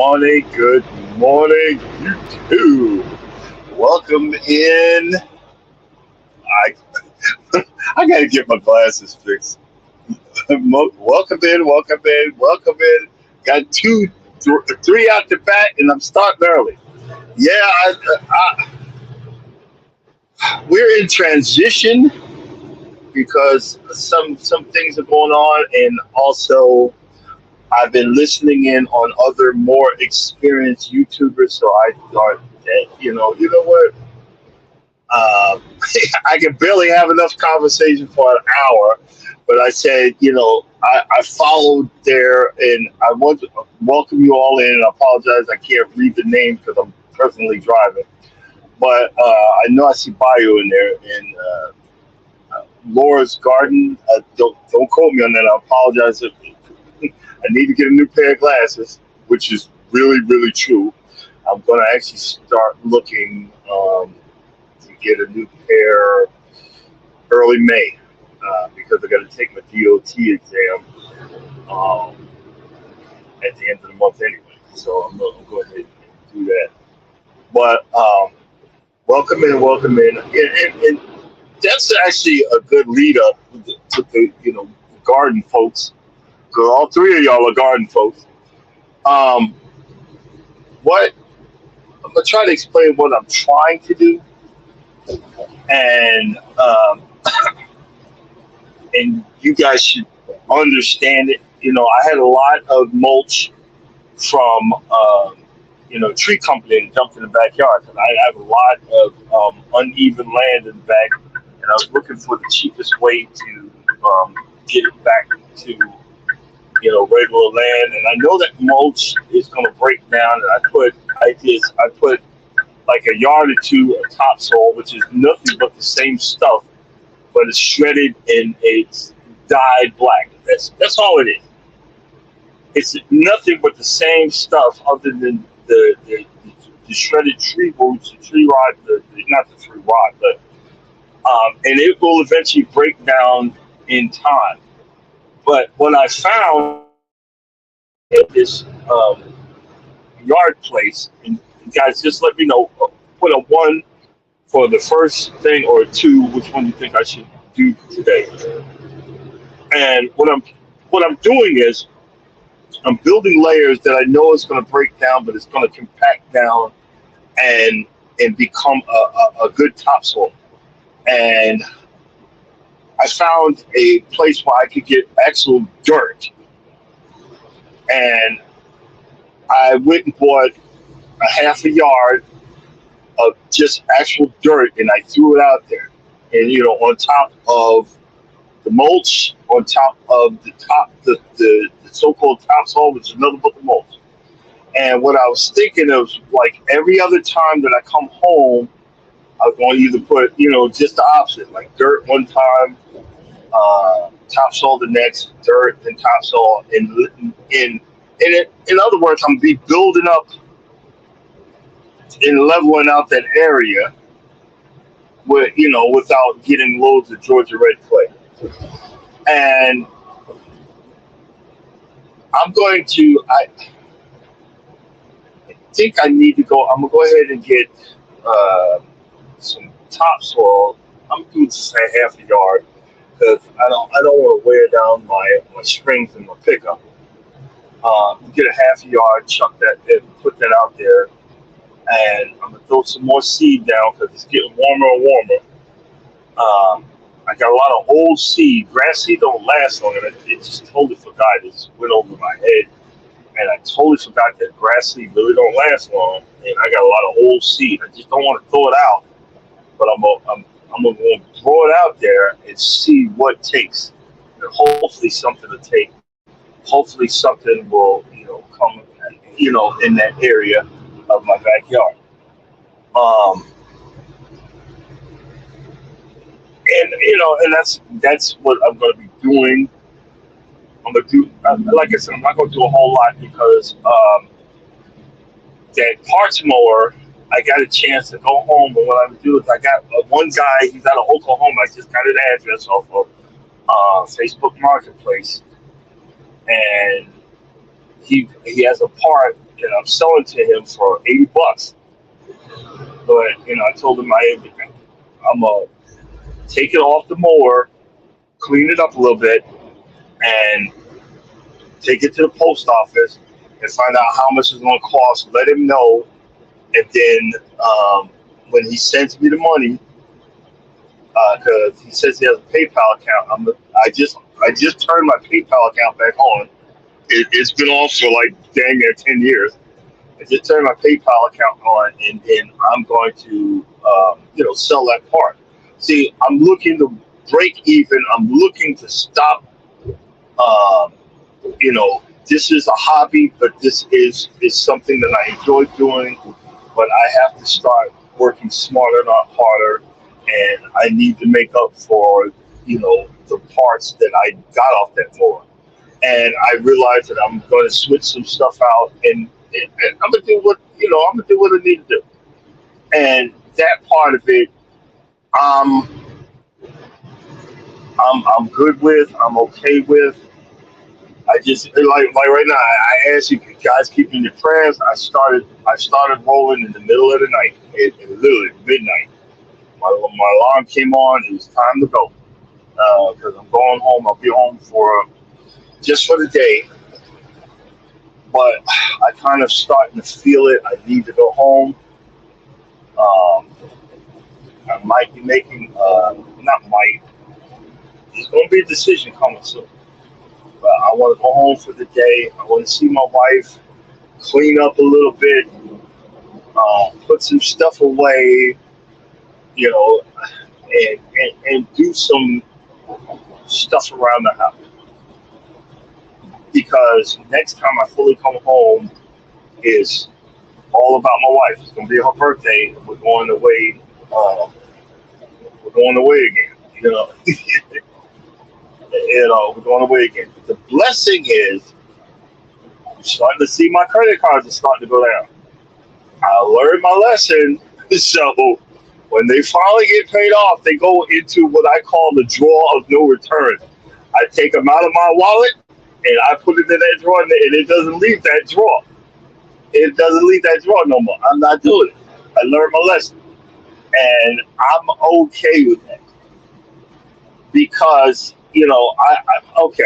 Good morning, YouTube. Welcome in. I I gotta get my glasses fixed. Welcome in, welcome in, welcome in. Got three out the bat, and I'm starting early. Yeah, we're in transition because some things are going on, and also I've been listening in on other more experienced YouTubers, so I thought that you know what, uh, I can barely have enough conversation for an hour, but I said, I followed there, and I want to welcome you all in. And I apologize, I can't read the name because I'm personally driving, but I know I see bio in there, and Laura's Garden. Don't quote me on that. I apologize if I need to get a new pair of glasses, which is really, really true. I'm going to actually start looking to get a new pair early May because I got to take my DOT exam um, at the end of the month anyway. So I'm going to go ahead and do that. But welcome in, welcome in. And that's actually a good lead up to the garden folks. Because all three of y'all are garden folks. Um, what I'm gonna try to explain what I'm trying to do, and and you guys should understand it. I had a lot of mulch from tree company and dumped in the backyard. And I have a lot of uneven land in the back, and I was looking for the cheapest way to get it back to regular land. And I know that mulch is going to break down. And I put like a yard or two of topsoil, which is nothing but the same stuff, but it's shredded and it's dyed black. That's all it is. It's nothing but the same stuff, other than the shredded tree roots, the tree rod, not the tree rod, but and it will eventually break down in time. But what I found at this yard place, and guys, just let me know. Put a one for the first thing, or a two. Which one do you think I should do today? And what I'm doing is I'm building layers that I know is going to break down, but it's going to compact down and become a good topsoil. And I found a place where I could get actual dirt, and I went and bought a half a yard of just actual dirt, and I threw it out there. And on top of the mulch, on top of the so-called topsoil, which is another book of mulch. And what I was thinking of, like every other time that I come home, I was going to either put, just the opposite, like dirt one time, topsoil the next, dirt and topsoil, in other words, I'm gonna be building up and leveling out that area without getting loads of Georgia red clay. And I think I need to go. I'm gonna go ahead and get some topsoil. I'm doing just say half a yard because I don't want to wear down my springs and my pickup. Get a half a yard, chuck that, and put that out there, and I'm gonna throw some more seed down because it's getting warmer and warmer. I got a lot of old seed. Grass seed don't last long, and it just totally forgot. It just went over my head, and I totally forgot that grass seed really don't last long. And I got a lot of old seed. I just don't want to throw it out, but I'm gonna throw it out there and see what takes. And hopefully something to take. Hopefully something will come in that area of my backyard. Um, and that's what I'm going to be doing. I'm going to do, like I said, I'm not going to do a whole lot because that parts mower, I got a chance to go home, but what I'm going to do is I got one guy, he's out of Oklahoma. I just got his address off of Facebook Marketplace, and he has a part and I'm selling to him for $80. But I told him I'm gonna take it off the mower, clean it up a little bit, and take it to the post office and find out how much it's gonna cost. Let him know, and then when he sends me the money, because he says he has a PayPal account, I just turned my PayPal account back on. It's been off for like dang near 10 years. I just turned my PayPal account on, and then I'm going to, sell that part. See, I'm looking to break even. I'm looking to stop. Um, this is a hobby, but this is something that I enjoy doing. But I have to start working smarter, not harder, and I need to make up for the parts that I got off that floor. And I realized that I'm going to switch some stuff out, and I'm gonna do what I need to do. And that part of it, um, I'm good with. I'm okay with. I just like right now. I ask you guys keeping your prayers. I started rolling in the middle of the night. It literally midnight. My alarm came on. It was time to go because I'm going home. I'll be home for just for the day. But I kind of starting to feel it. I need to go home. Um, I might be making, not might, there's going to be a decision coming soon. But I want to go home for the day. I want to see my wife, clean up a little bit, put some stuff away, you know, and do some stuff around the house. Because next time I fully come home is all about my wife. It's going to be her birthday. Uh, we're going away again. We're going away again. The blessing is I'm starting to see my credit cards are starting to go down. I learned my lesson. So when they finally get paid off, they go into what I call the draw of no return. I take them out of my wallet and I put it in that drawer, and it doesn't leave that drawer. It doesn't leave that drawer no more. I'm not doing it. I learned my lesson, and I'm okay with that because okay.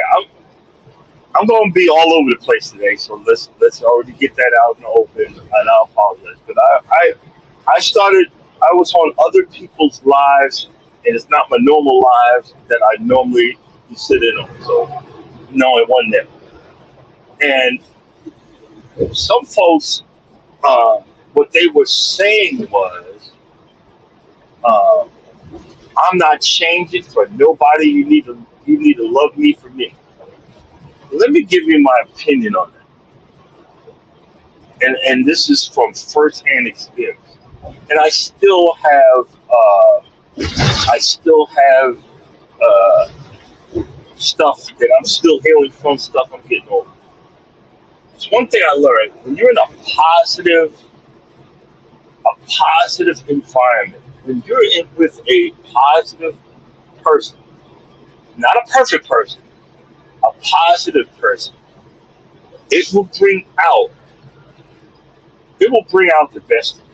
I'm going to be all over the place today, so let's already get that out in the open, and I apologize. But I started. I was on other people's lives, and it's not my normal lives that I normally sit in on. So no, it wasn't them. And some folks, what they were saying was, uh, "I'm not changing for nobody. You need to love me for me." Let me give you my opinion on that, and this is from firsthand experience. And I still have uh, stuff that I'm still healing from, stuff I'm getting over. It's one thing I learned: when you're in a positive environment, when you're in with a positive person, not a perfect person, a positive person, it will bring out it will bring out the best in you.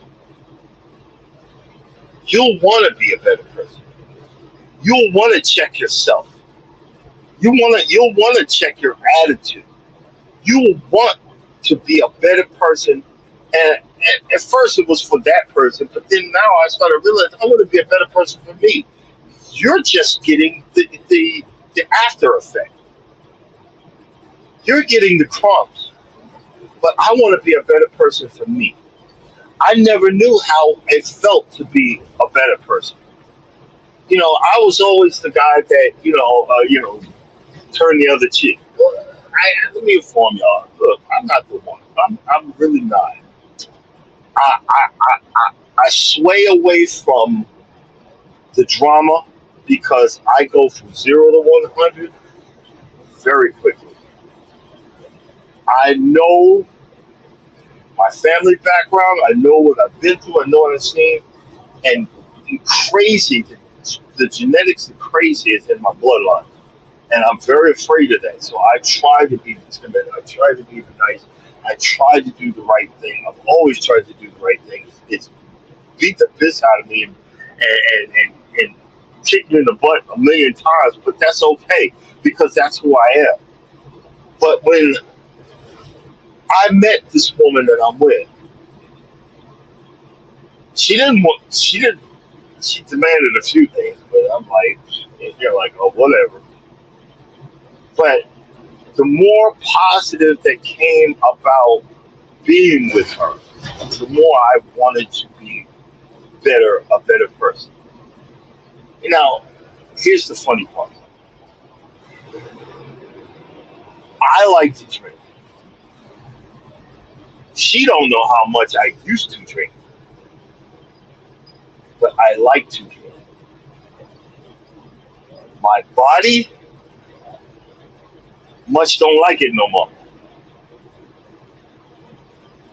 You'll want to be a better person. You'll want to check yourself. You'll want to check your attitude. You will want to be a better person. And at first it was for that person, but then now I started realizing I want to be a better person for me. You're just getting the after effect. You're getting the crumbs, but I want to be a better person for me. I never knew how it felt to be a better person. I was always the guy that turn the other cheek. Let me inform y'all. Look, I'm not the one. I'm really not. I sway away from the drama because I go from 0 to 100 very quickly. I know my family background. I know what I've been through. I know what I've seen. And crazy, the genetics of crazy is in my bloodline. And I'm very afraid of that. So I try to be timid. I try to be nice. I try to do the right thing. I've always tried to do the right thing. It's beat the piss out of me and kick me in the butt a million times, but that's okay because that's who I am. But when I met this woman that I'm with, she didn't, she demanded a few things, but I'm like, and you're like, oh, whatever. But the more positive that came about being with her, the more I wanted to be a better person. Now, here's the funny part. I like to drink. She don't know how much I used to drink, but I like to drink. My body much don't like it no more.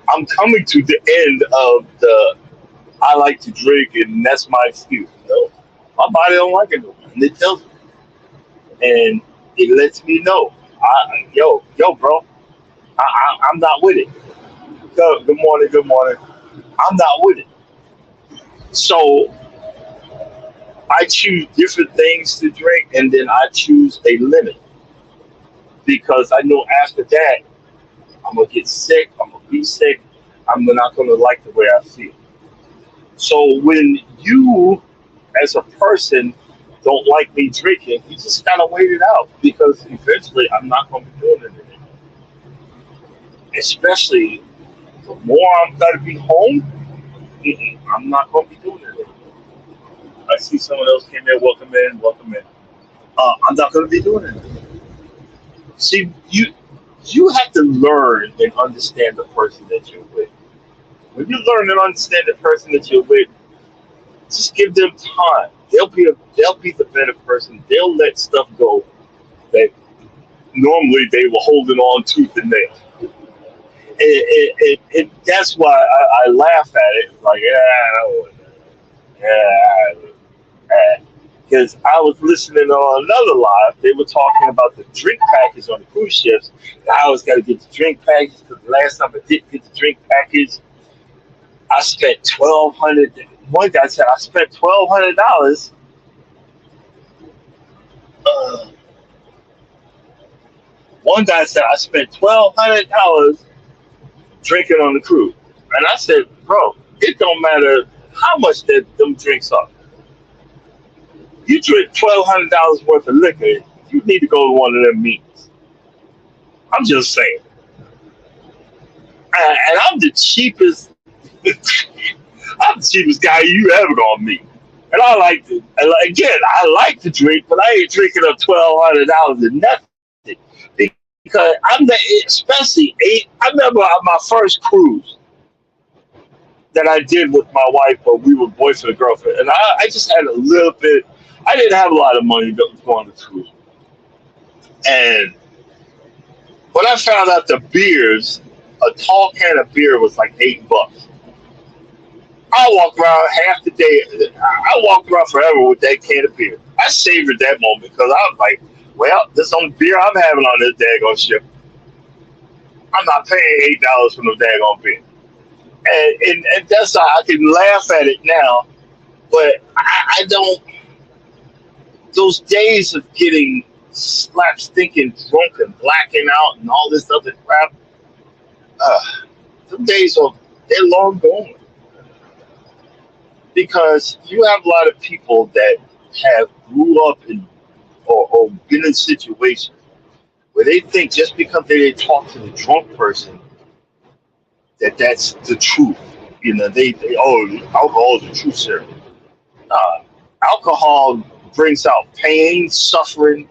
I'm coming to the end of the I like to drink and that's my excuse. No, my body don't like it no more, and it tells me, and it lets me know. Yo, bro, I'm not with it. Good morning, good morning. I'm not with it. So I choose different things to drink, and then I choose a limit because I know after that I'm gonna get sick. I'm gonna be sick. I'm not gonna like the way I feel. So when you, as a person, don't like me drinking, you just gotta wait it out because eventually I'm not gonna be doing it anymore. Especially the more I'm gonna be home, I'm not gonna be doing it anymore. I see someone else came in. Welcome in. Welcome in. I'm not gonna be doing it anymore. See, you have to learn and understand the person that you're with. When you learn and understand the person that you're with, just give them time. They'll be the better person. They'll let stuff go that normally they were holding on tooth and nail. That's why I laugh at it. Like, yeah, because I was listening on another live. They were talking about the drink package on the cruise ships. I always got to get the drink package because the last time I didn't get the drink package, I spent 1,200. One guy said I spent $1,200. Uh, One guy said I spent $1,200 drinking on the cruise, and I said, bro, it don't matter how much that them drinks are. You drink $1,200 worth of liquor, you need to go to one of them meetings. I'm just saying, and I'm the cheapest. I'm the cheapest guy you ever gonna meet. And I like to, and again, I like to drink, but I ain't drinking up $1,200 and nothing because I'm the, especially eight. I remember on my first cruise that I did with my wife, but we were boyfriend and girlfriend, and I just had a little bit. I didn't have a lot of money to go on the cruise, and when I found out the beers, a tall can of beer was like $8. I walked around half the day. I walked around forever with that can of beer. I savored that moment because I was like, well, this is the only beer I'm having on this daggone ship. I'm not paying $8 for no daggone beer. And that's how I can laugh at it now, but I don't. Those days of getting slapped, stinking drunk and blacking out and all this other crap, uh, them days are they're long gone because you have a lot of people that have grew up in or been in situations where they think just because they talk to the drunk person that that's the truth. You know, they oh, alcohol is the truth, sir. Uh, Alcohol brings out pain, suffering,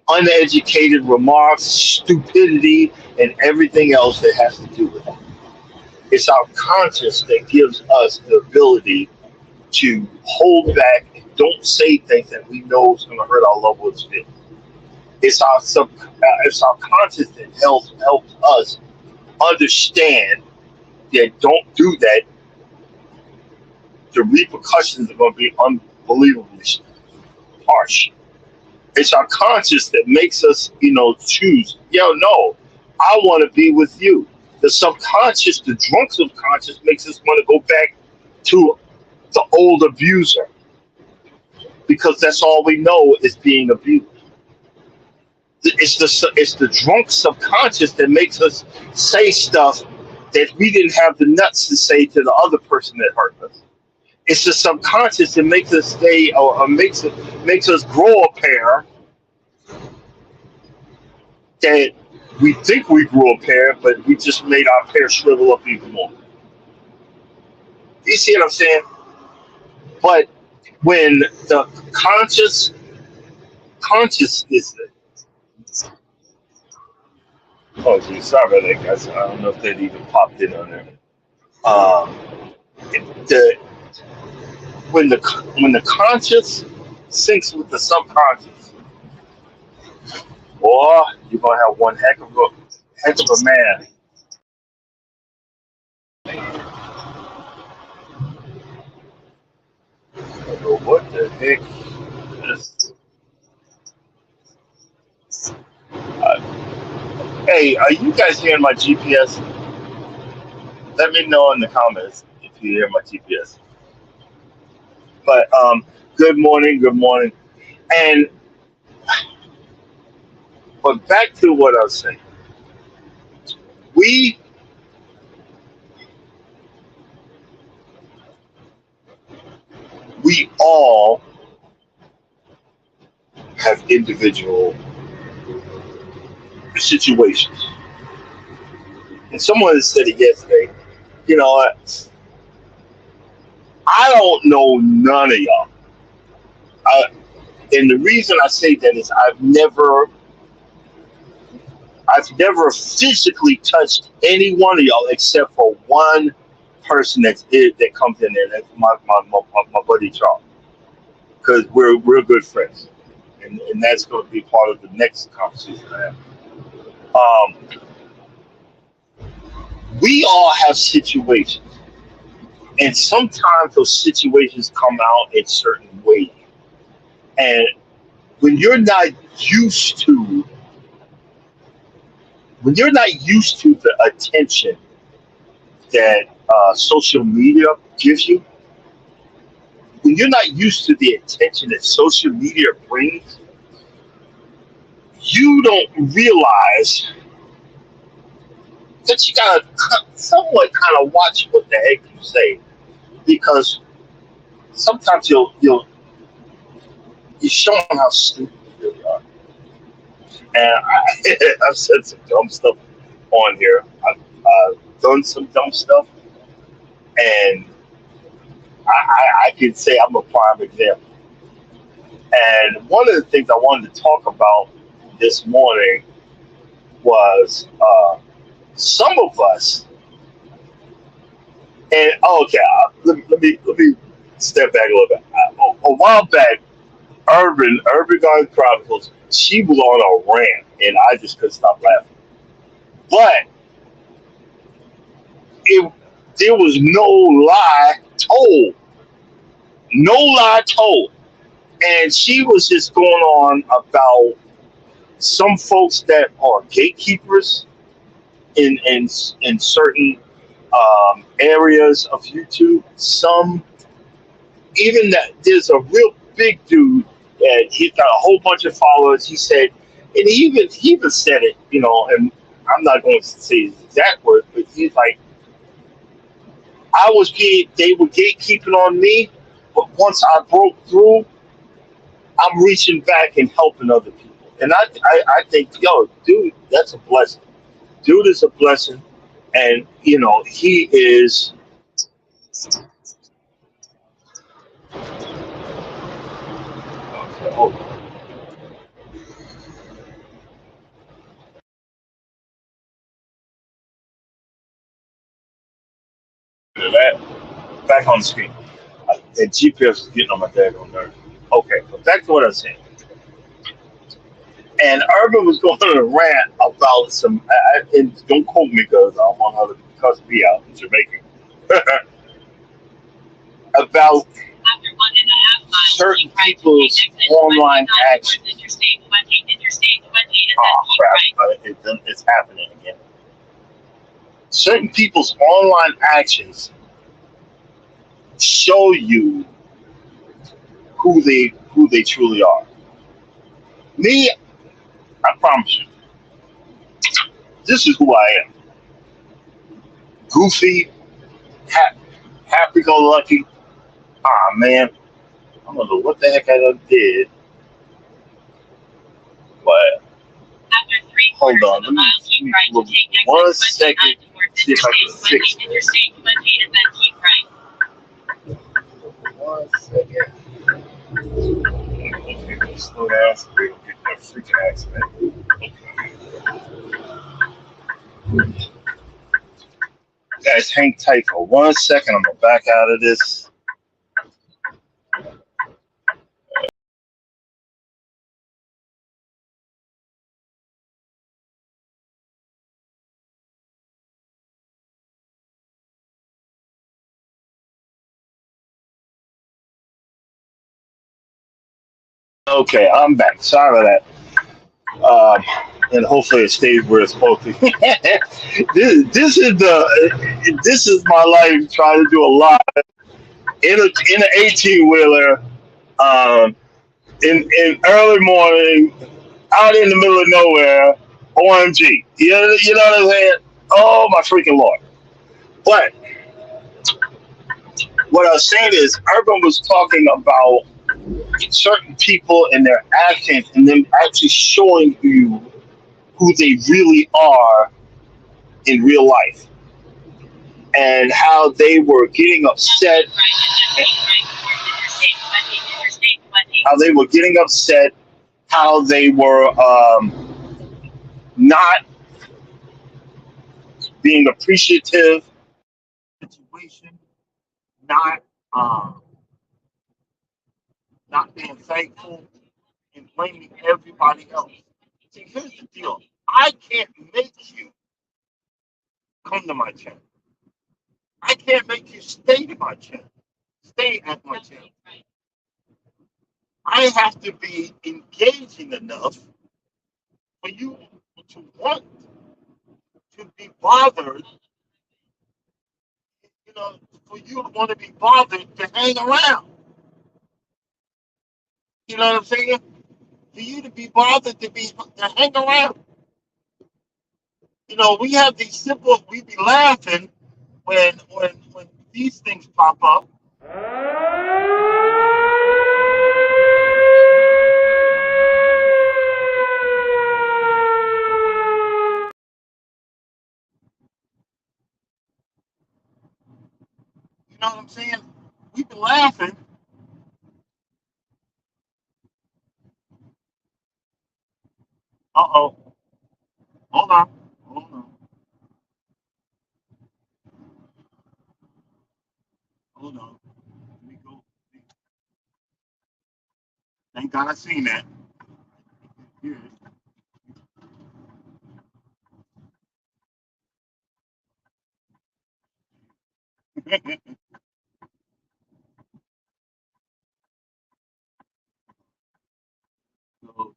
uneducated remarks, stupidity, and everything else that has to do with it. It's our conscience that gives us the ability to hold back and don't say things that we know is going to hurt our loved ones' feelings. It's our conscience that helps us understand that don't do that. The repercussions are going to be unbelievably harsh. It's our conscience that makes us, choose. No. I want to be with you. The subconscious, the drunk subconscious, makes us want to go back to the old abuser because that's all we know is being abused. It's the drunk subconscious that makes us say stuff that we didn't have the nuts to say to the other person that hurt us. It's the subconscious that makes us stay or makes us grow a pair that we think we grew a pair, but we just made our pair shrivel up even more. You see what I'm saying? But when the consciousness, oh geez, sorry about that, guys. I don't know if that even popped in on there. Um, the when the conscious syncs with the subconscious, boy, you're gonna have one heck of a man. I don't know what the heck is. Uh, hey, are you guys hearing my GPS? Let me know in the comments if you hear my GPS. But good morning, good morning. And but back to what I was saying. We we all have individual situations. And someone said it yesterday. You know what? I don't know none of y'all. I, and the reason I say that is I've never physically touched any one of y'all except for one person that comes in there. That's my buddy Charles, because we're good friends, and that's going to be part of the next conversation I have. We all have situations, and sometimes those situations come out in certain ways, and when you're not used to the attention that social media gives you, when you're not used to the attention that social media brings, you don't realize that you gotta somewhat kind of watch what the heck you say, because sometimes you're showing how stupid you really are. And I've said some dumb stuff on here. I've done some dumb stuff, and I can say I'm a prime example. And one of the things I wanted to talk about this morning was some of us. And okay, let me step back a little bit. A while back, Urban Garden Chronicles, she was on a rant, and I just couldn't stop laughing. But it there was no lie told, and she was just going on about some folks that are gatekeepers in certain areas of YouTube. Some even that there's a real big dude and he's got a whole bunch of followers. He said, and he even said it, and I'm not going to say his exact words, but he's like, they were gatekeeping on me, but once I broke through, I'm reaching back and helping other people. And I think, yo, dude, that's a blessing. Dude is a blessing, and he is. Okay, hold on. That back on the screen. The GPS is getting on my daggone nerves. Okay, but back to what I was saying. And Urban was going on a rant about some, and don't quote me because I don't want her to cuss me out in Jamaican, about certain people's online actions. Oh crap! It's happening again. Certain people's online actions show you who they truly are. Me, I promise you, this is who I am. Goofy, ha- happy-go-lucky. Ah man, I don't know what the heck I done did, but hold on. Let me look 1 second. See if I can fix this. 1 second. Okay, slow down so they don't get in a freaking accident. Guys, hang tight for 1 second. I'm gonna back out of this. Okay, I'm back. Sorry about that. And hopefully it stays where it's supposed to. This is my life trying to do a lot in an 18 wheeler, um, in early morning, out in the middle of nowhere. OMG, you know what I'm saying? Oh my freaking lord! But what I was saying is, Urban was talking about certain people and their actions, and them actually showing you who they really are in real life, and how they were getting upset, how they were getting upset, how they were not being appreciative situation, not um, not being thankful, and blaming everybody else. See, here's the deal: I can't make you come to my channel. I can't make you stay to my channel, stay at my channel. I have to be engaging enough for you to want to be bothered, you know, for you to want to be bothered to hang around. You know what I'm saying? For you to be bothered to hang around. You know, we have these simple. We be laughing when these things pop up. You know what I'm saying? We be laughing. Uh oh. Hold on. Hold on. Hold on. Let me go. Thank God I seen that. Here it is. So,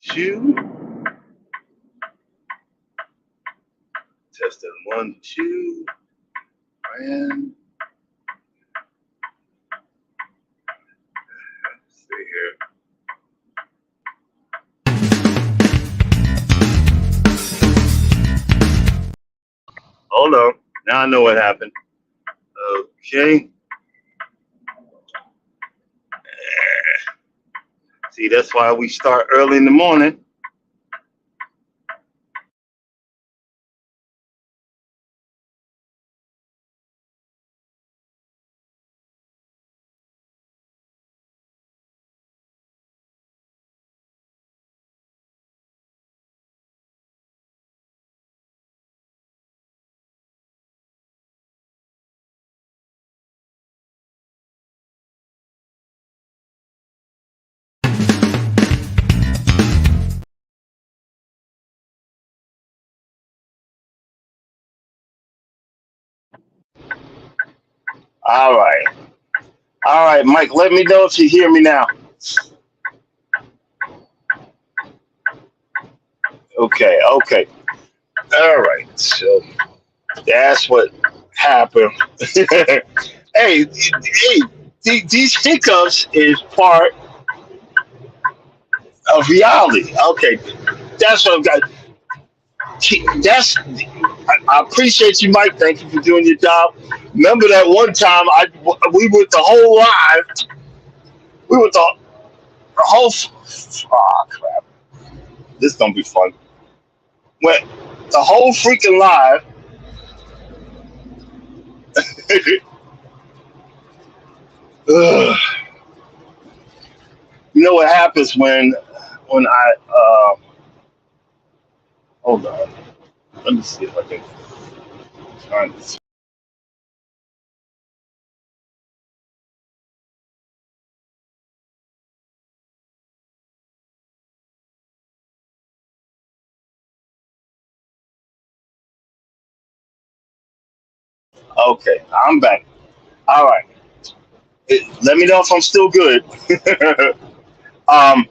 two. Testing 1, 2. And let's see here. Hold on. Now I know what happened. Okay. See, that's why we start early in the morning. All right. All right, Mike, let me know if you hear me now. Okay, okay. All right. So that's what happened. Hey, hey, these hiccups is part of reality. Okay, that's what I've got. That's I appreciate you, Mike. Thank you for doing your job. Remember that one time we went the whole live. We went the whole. Oh crap! This is gonna be fun. Went the whole freaking live. Ugh. You know what happens when I hold on. Let me see if I can find this. Okay, I'm back. All right. Let me know if I'm still good. um,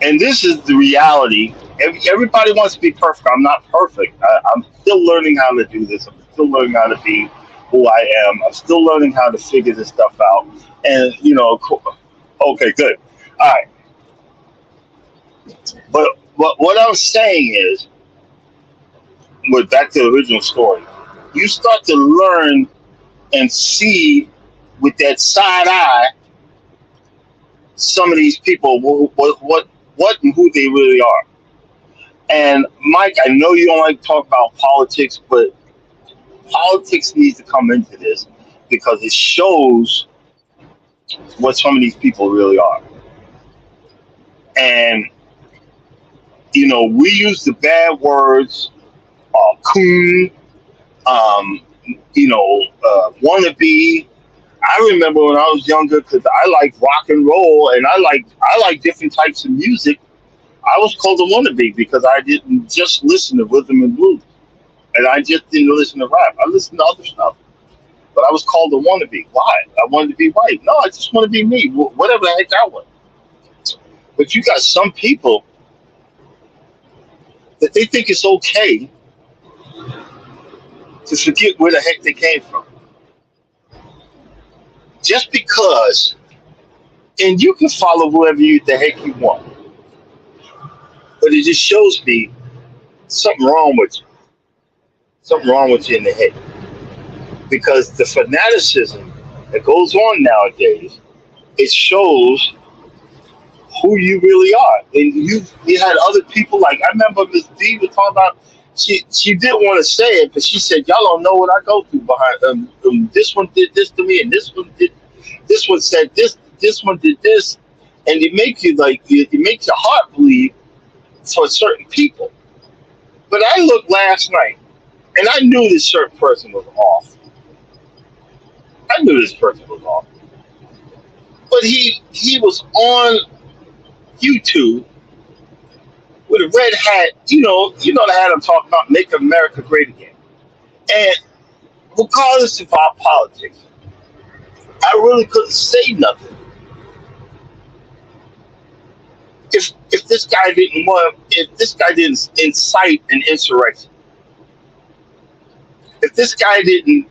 and this is the reality. Everybody wants to be perfect. I'm not perfect. I'm still learning how to do this. I'm still learning how to be who I am. I'm still learning how to figure this stuff out. And okay, good. All right. But what I'm saying is, we're back to the original story. You start to learn and see with that side eye some of these people what and who they really are. And Mike, I know you don't like to talk about politics, but politics needs to come into this because it shows what some of these people really are. And we use the bad words, coon, um, wannabe. I remember when I was younger because I like rock and roll and I like different types of music. I was called a wannabe because I didn't just listen to rhythm and blues, and I just didn't listen to rap. I listened to other stuff, but I was called a wannabe. Why? I wanted to be right. No, I just want to be me, whatever the heck I want. But you got some people that they think it's okay to forget where the heck they came from, just because. And you can follow whoever the heck you want, but it just shows me something wrong with you. Something wrong with you in the head because the fanaticism that goes on nowadays, it shows who you really are. And you had other people like I remember Miss D was talking about. She didn't want to say it, but she said, "Y'all don't know what I go through behind. This one did this to me, and this one did. This one said this. This one did this, and it makes you it makes your heart bleed for certain people." But I looked last night, and I knew this certain person was off. I knew this person was off, but he was on YouTube with a red hat. The hat I'm talking about, "Make America Great Again." And regardless of our politics, I really couldn't say nothing if this guy didn't if this guy didn't incite an insurrection, if this guy didn't,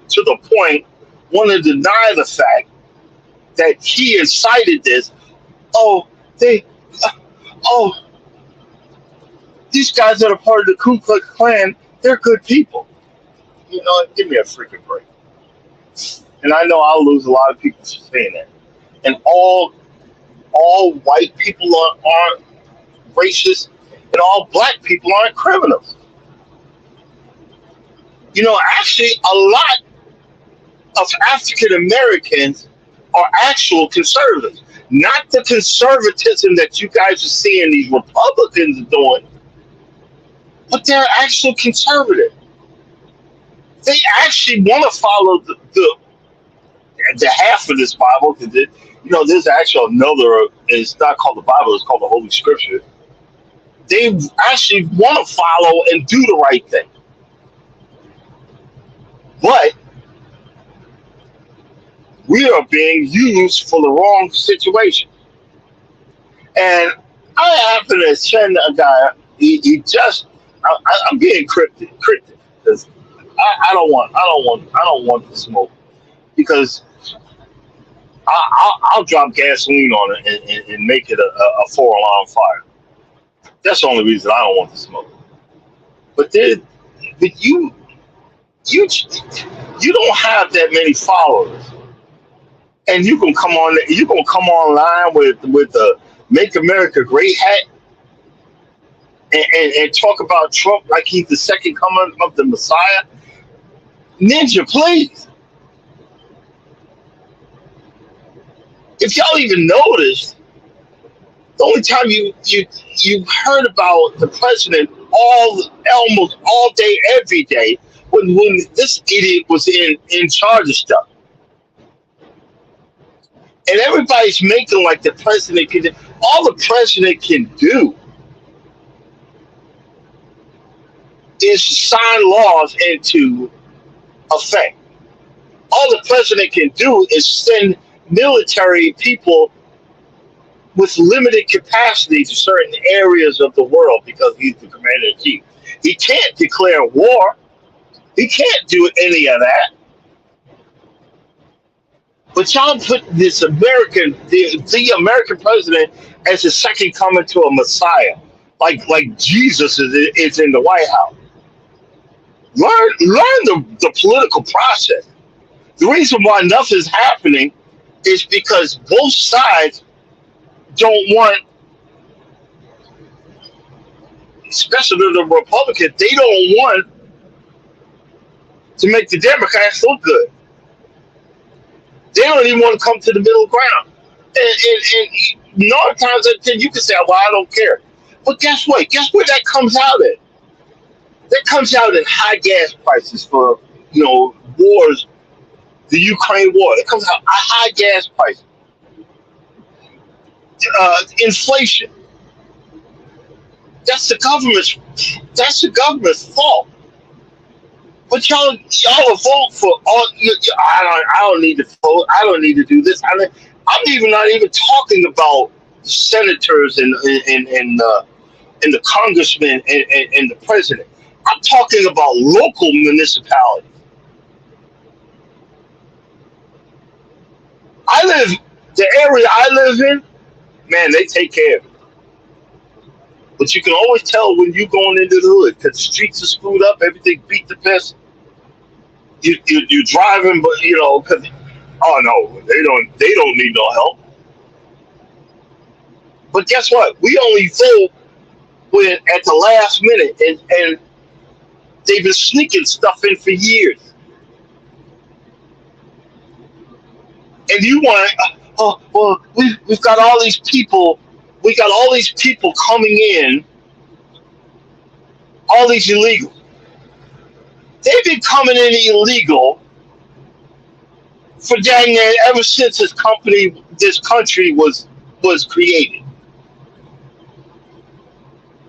to the point, want to deny the fact that he incited this. Oh, they, uh, oh, these guys that are part of the Ku Klux Klan, they're good people. Give me a freaking break. And I know I'll lose a lot of people for saying that. And all white people aren't racist, and all black people aren't criminals. Actually, a lot of African Americans are actual conservatives. Not the conservatism that you guys are seeing these Republicans are doing, but they're actual conservative. They actually want to follow the half of this Bible because there's actually another. It's not called the Bible; it's called the Holy Scripture. They actually want to follow and do the right thing, but We are being used for the wrong situation. And I happen to send a guy. He just. I'm being cryptic because I don't want the smoke because I'll drop gasoline on it and make it a four alarm fire. That's the only reason I don't want the smoke. But then, but you you don't have that many followers, and you gonna come online with the "Make America Great" hat and talk about Trump like he's the second coming of the Messiah. Ninja, please. If y'all even noticed, the only time you heard about the president almost all day, every day, when this idiot was in charge of stuff, and everybody's making like the president can. All the president can do is sign laws into effect. All the president can do is send military people with limited capacity to certain areas of the world because he's the commander in chief. He can't declare war. He can't do any of that. But y'all put the American president as the second coming to a Messiah, like Jesus is in the White House. Learn the political process. The reason why nothing's happening is because both sides don't want, especially the Republicans, they don't want to make the Democrats look good. They don't even want to come to the middle ground. And 9 times out of 10, you can say, well, I don't care. But guess what? Guess where that comes out at? That comes out in high gas prices for, wars, the Ukraine war. It comes out high gas prices. Inflation. That's the government's fault. But y'all will vote for all. I don't need to vote. I don't need to do this. I'm not even talking about the senators and the congressmen and the president. I'm talking about local municipalities. The area I live in, man, they take care of it. But you can always tell when you're going into the hood because the streets are screwed up, everything beat the piss. You driving, but because no, they don't need no help. But guess what? We only vote when at the last minute, and they've been sneaking stuff in for years. And you want, well, we've got all these people. We got all these people coming in, all these illegals. They've been coming in illegal for dang near ever since this country was created.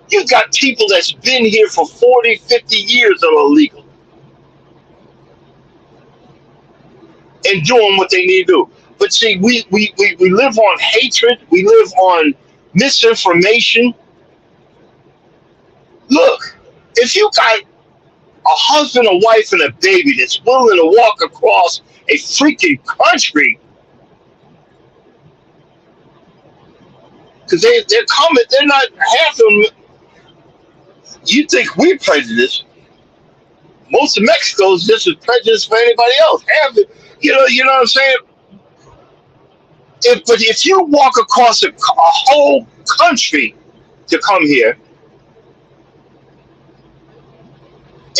You've got people that's been here for 40, 50 years that are illegal and doing what they need to do. But see, we live on hatred. We live on misinformation. Look, if you got a husband, a wife, and a baby that's willing to walk across a freaking country because they're coming, they're not half of them. You think we're prejudiced? Most of Mexico is just as prejudiced for anybody else. Half it, you know what I'm saying? But if you walk across a whole country to come here,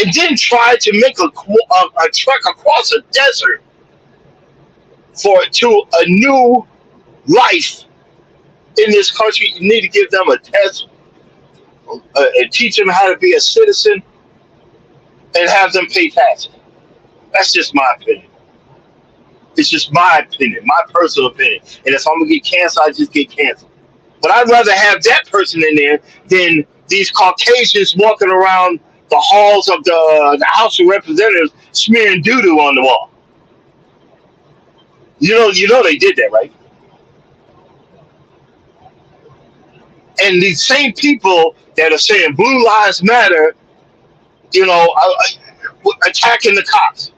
and then try to make a trek across a desert to a new life in this country, you need to give them a test and teach them how to be a citizen and have them pay taxes. That's just my opinion. It's just my opinion, my personal opinion. And if I'm going to get canceled, I just get canceled. But I'd rather have that person in there than these Caucasians walking around the halls of the House of Representatives smearing doo-doo on the wall. You know they did that, right? And these same people that are saying Blue Lives Matter, attacking the cops.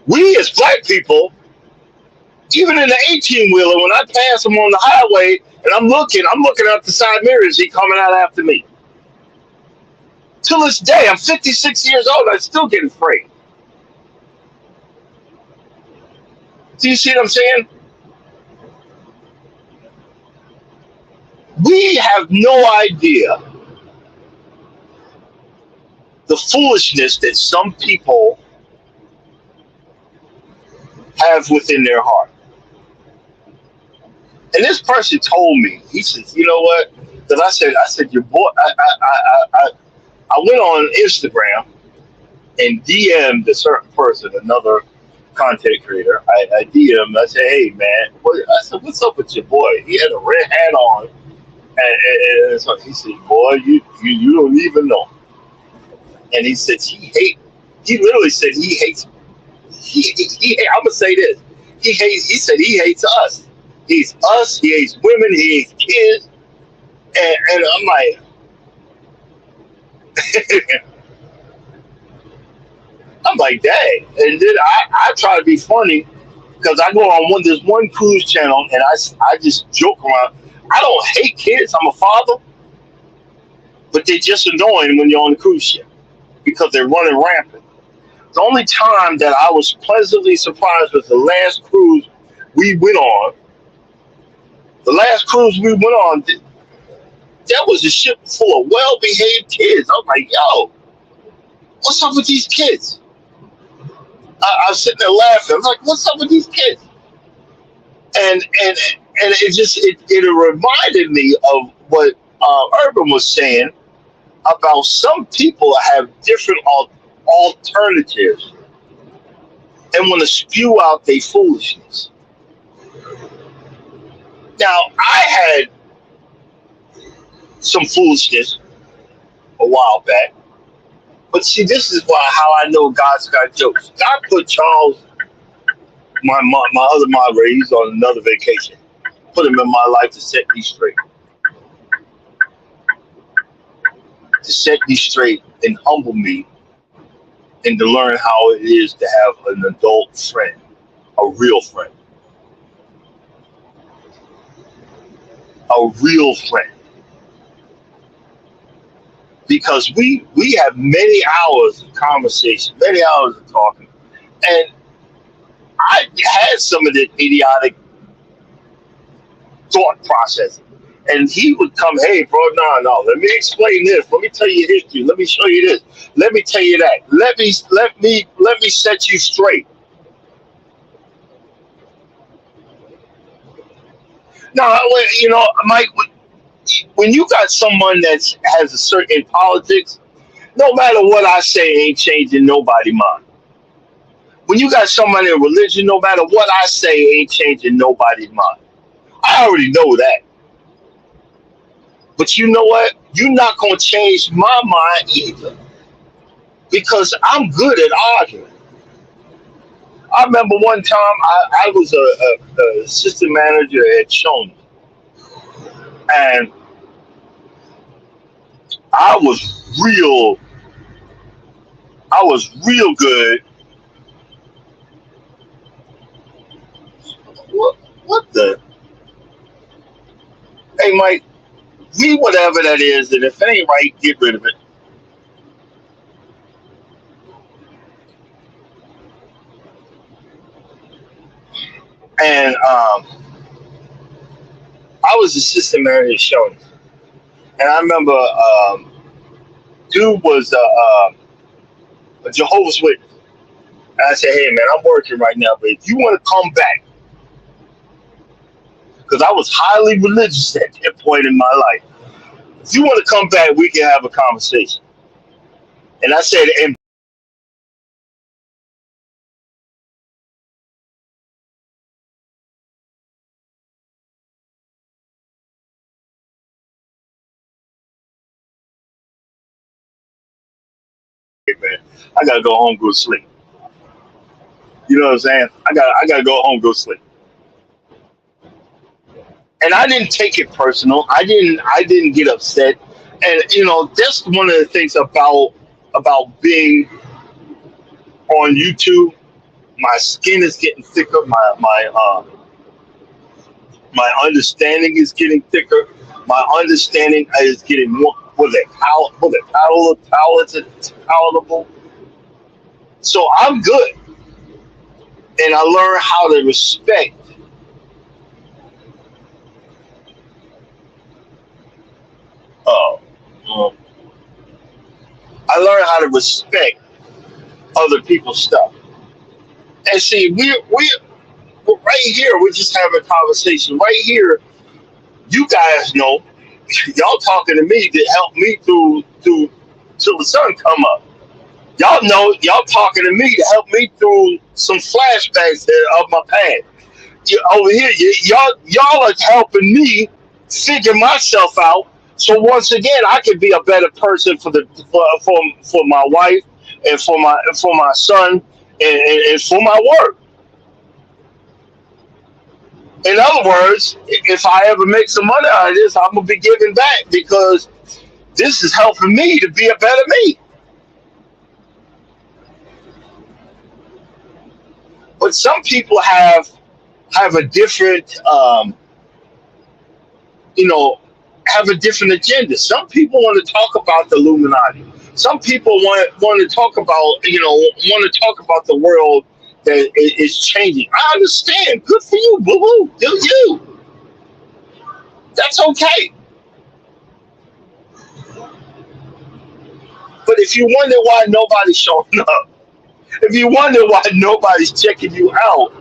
We as black people, even in the 18 wheeler, when I pass them on the highway and I'm looking out the side mirrors, he coming out after me. Till this day, I'm 56 years old. I still get afraid. Do you see what I'm saying? We have no idea the foolishness that some people have within their heart. And this person told me, he says, you know what? Because I said, your boy, I went on Instagram and DM'd a certain person, another content creator. I DM'd, I said, hey man, I said, what's up with your boy? He had a red hat on, and so he said, boy, you don't even know. And he said he literally said he hates. I'm gonna say this. He hates. He said he hates us. He hates us. He hates women. He hates kids. And I'm like, I'm like, dang. And then I try to be funny because I go on this one cruise channel and I just joke around. I don't hate kids. I'm a father, but they're just annoying when you're on the cruise ship because they're running rampant. The only time that I was pleasantly surprised was the last cruise we went on. The last cruise we went on, that was a ship full of well-behaved kids. I was like, yo, what's up with these kids? I was sitting there laughing. I was like, what's up with these kids? And it reminded me of what Urban was saying about some people have different alternatives and want to spew out their foolishness. Now, I had some foolishness a while back, but see, this is why how I know God's got jokes. God put Charles, my other moderator, he's on another vacation. Put him in my life to set me straight and humble me, and to learn how it is to have an adult friend, a real friend, a real friend. Because we have many hours of conversation, many hours of talking, and I had some of the idiotic thought process. And he would come, hey, bro, no, let me explain this. Let me tell you history. Let me show you this. Let me tell you that. Let me set you straight. Now, Mike, when you got someone that has a certain in politics, no matter what I say, ain't changing nobody's mind. When you got someone in religion, no matter what I say, ain't changing nobody's mind. I already know that. But you know what? You're not going to change my mind either because I'm good at arguing. I remember one time I was a assistant manager at Shoney, and I was real. I was real good. What? What the? Hey, Mike, read whatever that is, and if it ain't right, get rid of it. And I was assistant manager at Shoney, and I remember dude was a Jehovah's Witness. And I said, hey man, I'm working right now, but if you want to come back, because I was highly religious at that point in my life, if you want to come back, we can have a conversation. And I said, and man, I gotta go home, go to sleep. You know what I'm saying? I gotta go home, go sleep. And I didn't take it personal. I didn't get upset. And that's one of the things about being on YouTube. My skin is getting thicker. My understanding is getting thicker. My understanding is getting more. Palatable. So I'm good, and I learned how to respect. Uh, um, I learned how to respect other people's stuff. And see, we're right here. We're just having a conversation right here. You guys know, y'all talking to me to help me through till the sun come up. Y'all know, y'all talking to me to help me through some flashbacks of my past. Over here, y'all are helping me figure myself out. So once again, I can be a better person for my wife and for my son and for my work. In other words, if I ever make some money out of this, I'm gonna be giving back because this is helping me to be a better me. But some people have a different you know, have a different agenda. Some people want to talk about the Illuminati. Some people want to talk about want to talk about the world that is changing. I understand. Good for you, boo boo. Do you? That's okay. But if you wonder why nobody's showing up, if you wonder why nobody's checking you out,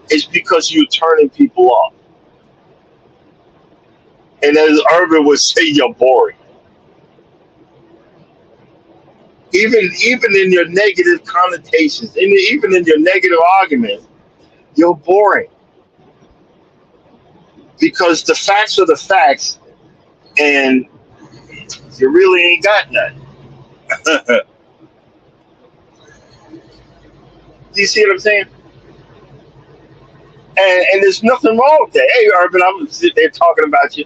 it's because you're turning people off. And as Urban would say, you're boring. Even in your negative connotations, even in your negative arguments, you're boring because the facts are the facts, and you really ain't got nothing. Do you see what I'm saying? And there's nothing wrong with that. Hey, Urban, I'm sitting there talking about you.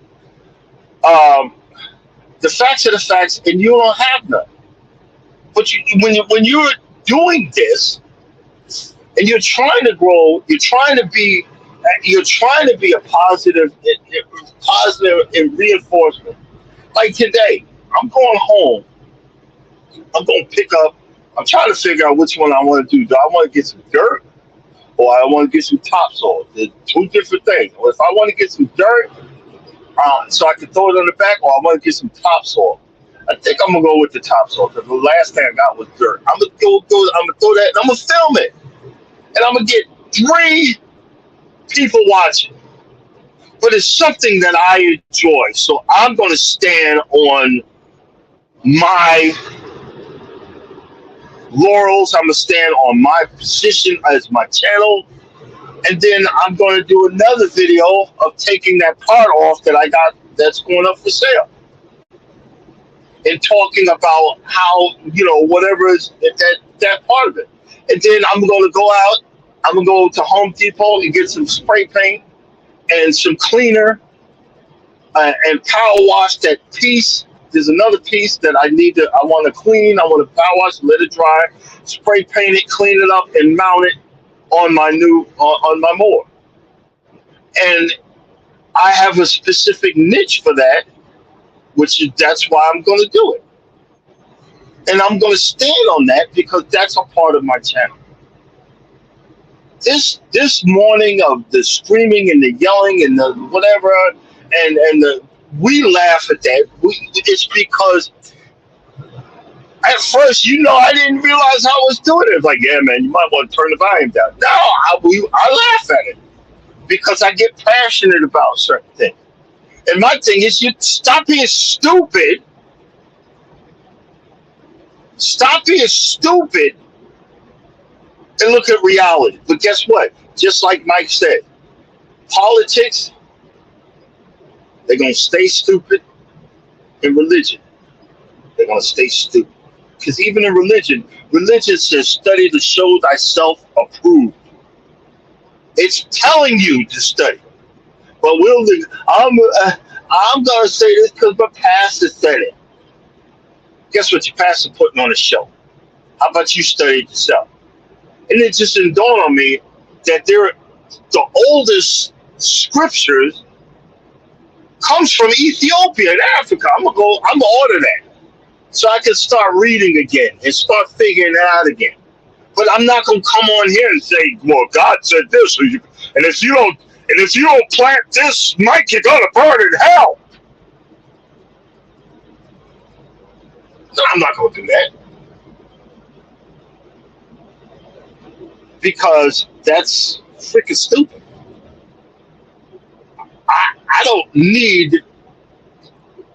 Um, the facts are the facts, and you don't have none. But when you're doing this and you're trying to grow, you're trying to be a positive and reinforcement. Like today, I'm going home. I'm going to pick up. I'm trying to figure out which one I want to do. Do I want to get some dirt or I want to get some topsoil? They're two different things. Or if I want to get some dirt, so I can throw it on the back, or I want to get some topsoil. I think I'm gonna go with the topsoil because the last thing I got was dirt. I'm gonna I'm gonna throw that, and I'm gonna film it, and I'm gonna get 3 people watching. But it's something that I enjoy, so I'm gonna stand on my laurels. I'm gonna stand on my position as my channel, and then I'm gonna do another video of taking that part off that I got that's going up for sale, and talking about how whatever is that part of it. And then I'm gonna go out. I'm gonna go to Home Depot and get some spray paint and some cleaner and power wash that piece. There's another piece that I want to clean. I want to power wash, let it dry, spray paint it, clean it up, and mount it on my on my mower. And I have a specific niche for that, that's why I'm going to do it. And I'm going to stand on that because that's a part of my channel. This morning of the screaming and the yelling and the whatever, and we laugh at that. It's because at first, I didn't realize I was doing it. It's like, yeah, man, you might want to turn the volume down. No, I laugh at it because I get passionate about certain things. And my thing is, you stop being stupid. Stop being stupid and look at reality. But guess what? Just like Mike said, politics, they're going to stay stupid. In religion, they're going to stay stupid. Because even in religion says, study to show thyself approved. It's telling you to study. But I'm going to say this because my pastor said it. Guess what? Your pastor putting on a show. How about you study it yourself? And it just didn't dawn on me that the oldest scriptures comes from Ethiopia and Africa. I'm gonna order that so I can start reading again and start figuring it out again. But I'm not gonna come on here and say, "Well, God said this," and if you don't plant this mic, you're gonna burn in hell. No, I'm not gonna do that because that's freaking stupid. I don't need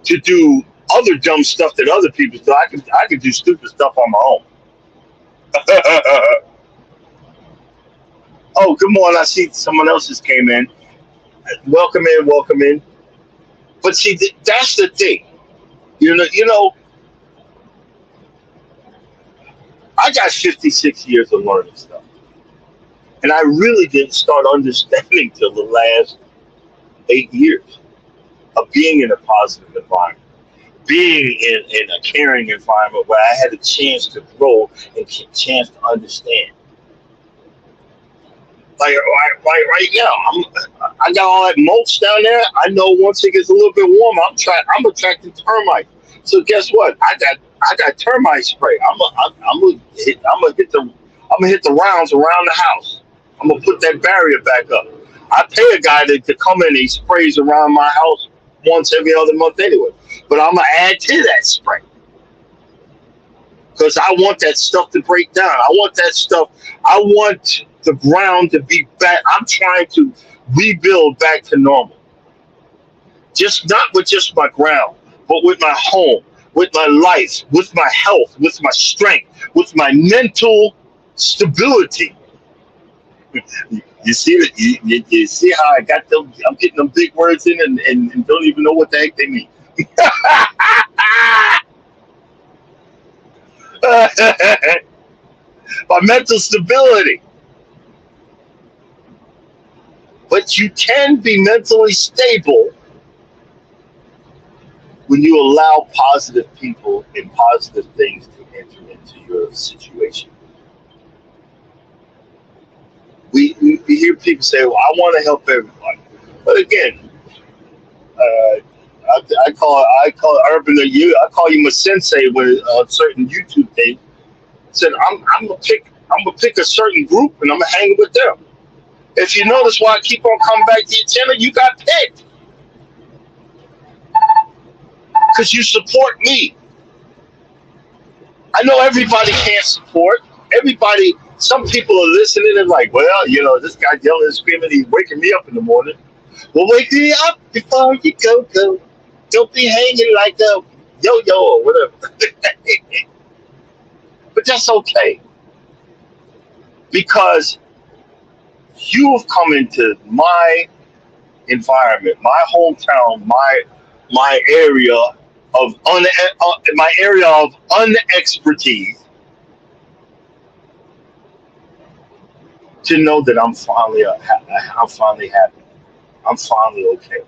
to do other dumb stuff that other people do. I can do stupid stuff on my own. Oh, good morning. I see someone else just came in. Welcome in, welcome in. But see, that's the thing. You know, I got 56 years of learning stuff, and I really didn't start understanding till the last 8 years of being in a positive environment, being in a caring environment where I had a chance to grow and a chance to understand. Like right now, I got all that mulch down there. I know once it gets a little bit warmer, I'm attracting termites. So guess what? I got termite spray. I'm gonna hit the rounds around the house. I'm gonna put that barrier back up. I pay a guy to come in and he sprays around my house once every other month anyway. But I'm gonna add to that spray because I want that stuff to break down. I want that stuff. I want the ground to be back. I'm trying to rebuild back to normal. Just not with just my ground, but with my home, with my life, with my health, with my strength, with my mental stability. You see that? You see how I got them? I'm getting them big words in and don't even know what the heck they mean. My mental stability. But you can be mentally stable when you allow positive people and positive things to enter into your situation. We hear people say, "Well, I want to help everybody," but again, I call Urban I call you my sensei with certain YouTube things. Said I'm gonna pick a certain group and I'm gonna hang with them. If you notice why I keep on coming back to your channel, you got picked because you support me. I know everybody can't support everybody. Some people are listening and like, well, this guy yelling and screaming, he's waking me up in the morning. Well, wake me up before you go. Don't be hanging like a yo-yo or whatever. But that's okay because you have come into my environment, my hometown, my area of unexpertise to know that I'm finally happy. I'm finally okay.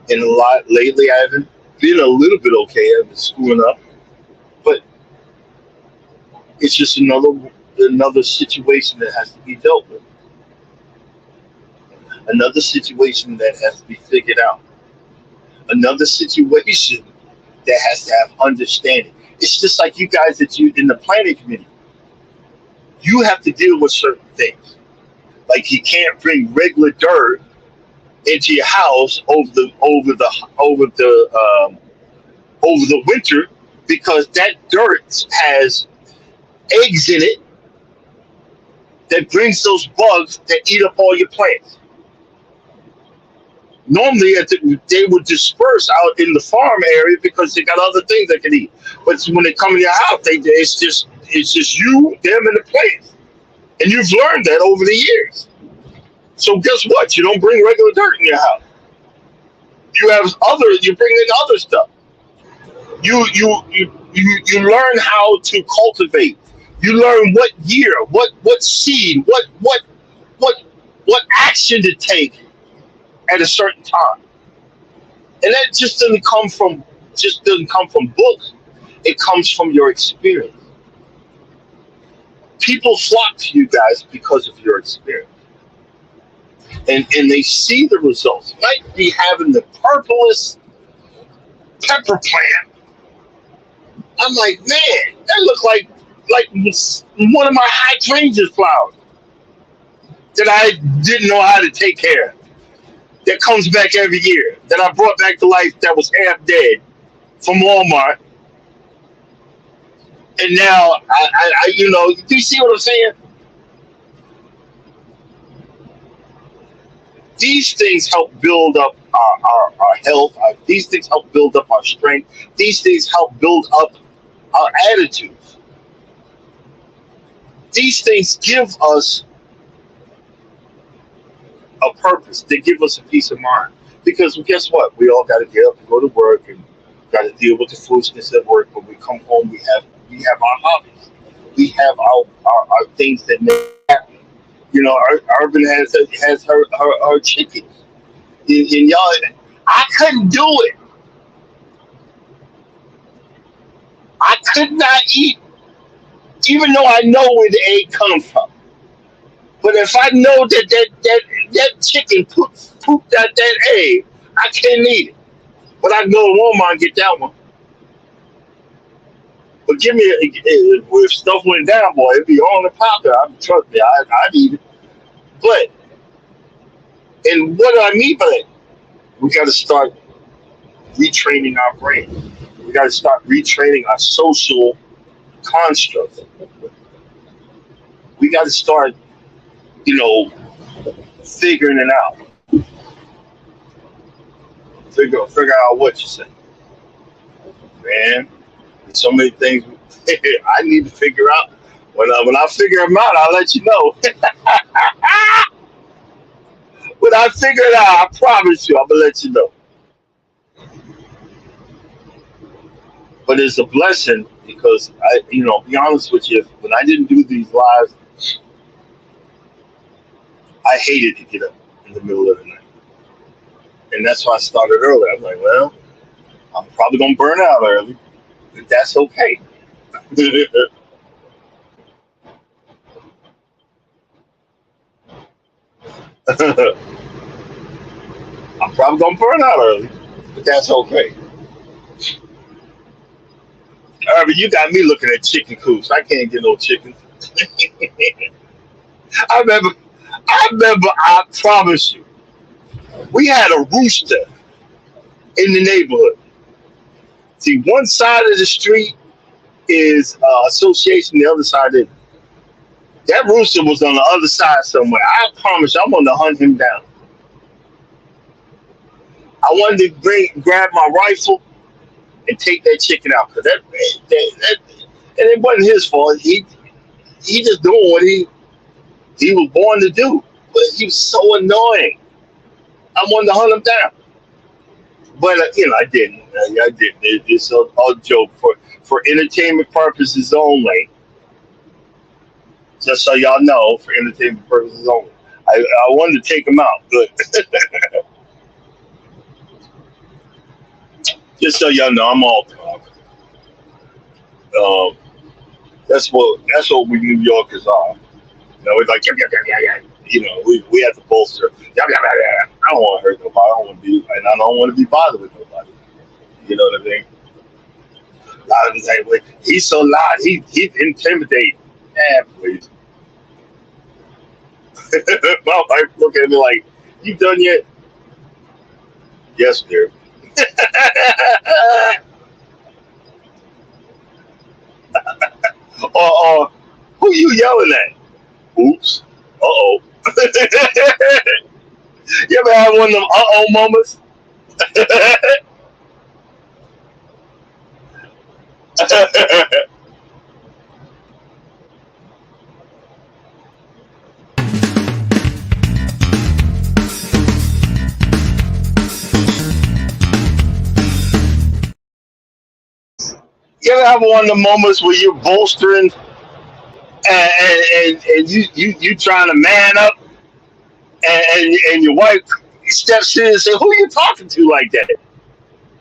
And a lot lately, I haven't been a little bit okay. I've been screwing up, but it's just another situation that has to be dealt with. Another situation that has to be figured out. Another situation that has to have understanding. It's just like you guys that you in the planning committee. You have to deal with certain things. Like you can't bring regular dirt into your house over the winter because that dirt has eggs in it that brings those bugs that eat up all your plants. Normally, they would disperse out in the farm area because they got other things they can eat. But when they come in your house, it's just you, them, and the plants. And you've learned that over the years. So guess what? You don't bring regular dirt in your house. You bring in other stuff. You learn how to cultivate. You learn what year, what seed, what what action to take at a certain time. And that just doesn't come from books. It comes from your experience. People flock to you guys because of your experience. And they see the results. You might be having the purplest pepper plant. I'm like, man, that looked like one of my hydrangeas flowers that I didn't know how to take care of. That comes back every year. That I brought back to life that was half dead from Walmart. And now do you see what I'm saying? These things help build up our health. These things help build up our strength. These things help build up our attitudes. These things give us a purpose. They give us a peace of mind. Because guess what? We all got to get up and go to work and got to deal with the foolishness at work. But we come home, we have our hobbies. We have our things that make us happy. Urban has her chickens. And y'all, I couldn't do it. I could not eat, even though I know where the egg comes from. But if I know that chicken pooped out that egg, I can't eat it. But I can go to Walmart and get that one. But if stuff went down, boy, it'd be on the popping. Trust me, I'd eat it. But, and what do I mean by that? We got to start retraining our brain. We got to start retraining our social constructs. We got to start, figuring it out. Figure out what you say. Man, there's so many things I need to figure out. When I figure them out, I'll let you know. When I figure it out, I promise you, I'm gonna let you know. But it's a blessing because be honest with you, when I didn't do these lives, I hated to get up in the middle of the night. And that's why I started early. I'm like, well, I'm probably gonna burn out early, but that's okay. I'm probably gonna burn out early, but that's okay. But you got me looking at chicken coops. I can't get no chickens. I remember. I promise you, we had a rooster in the neighborhood. See, one side of the street is association, the other side is. That rooster was on the other side somewhere. I promise you, I'm going to hunt him down. I wanted to grab my rifle and take that chicken out because that and it wasn't his fault. He just doing what he was born to do, but he was so annoying. I wanted to hunt him down, but I didn't. I didn't. It's a joke for entertainment purposes only. Just so y'all know, for entertainment purposes only. I wanted to take him out, but just so y'all know, I'm all talk. That's what we New Yorkers are. We're like, we have to bolster. I don't want to hurt nobody. I don't want to be, and I don't want to be bothered with nobody. You know what I mean? A lot of them say, well, he's so loud. He's intimidating. Please. My wife look at me like, you done yet? Yes, dear. or who you yelling at? Oops. Uh-oh. You ever have one of them uh-oh moments? ever have one of the moments where you're bolstering and you trying to man up and your wife steps in and say, "Who are you talking to like that?"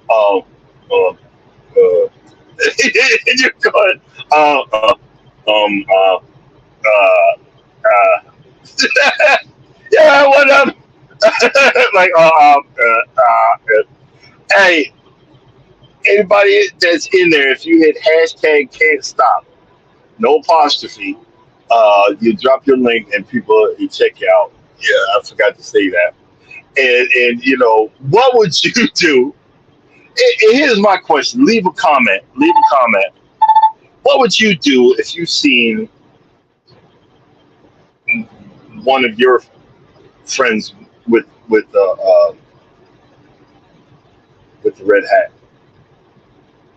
Oh, uh, and you're going, uh, uh, um, uh, uh, yeah, what up? Like, hey, anybody that's in there, if you hit hashtag can't stop, no apostrophe, you drop your link and people you check you out. Yeah, I forgot to say that. And what would you do? And here's my question. Leave a comment. Leave a comment. What would you do if you seen one of your friends with the red hat?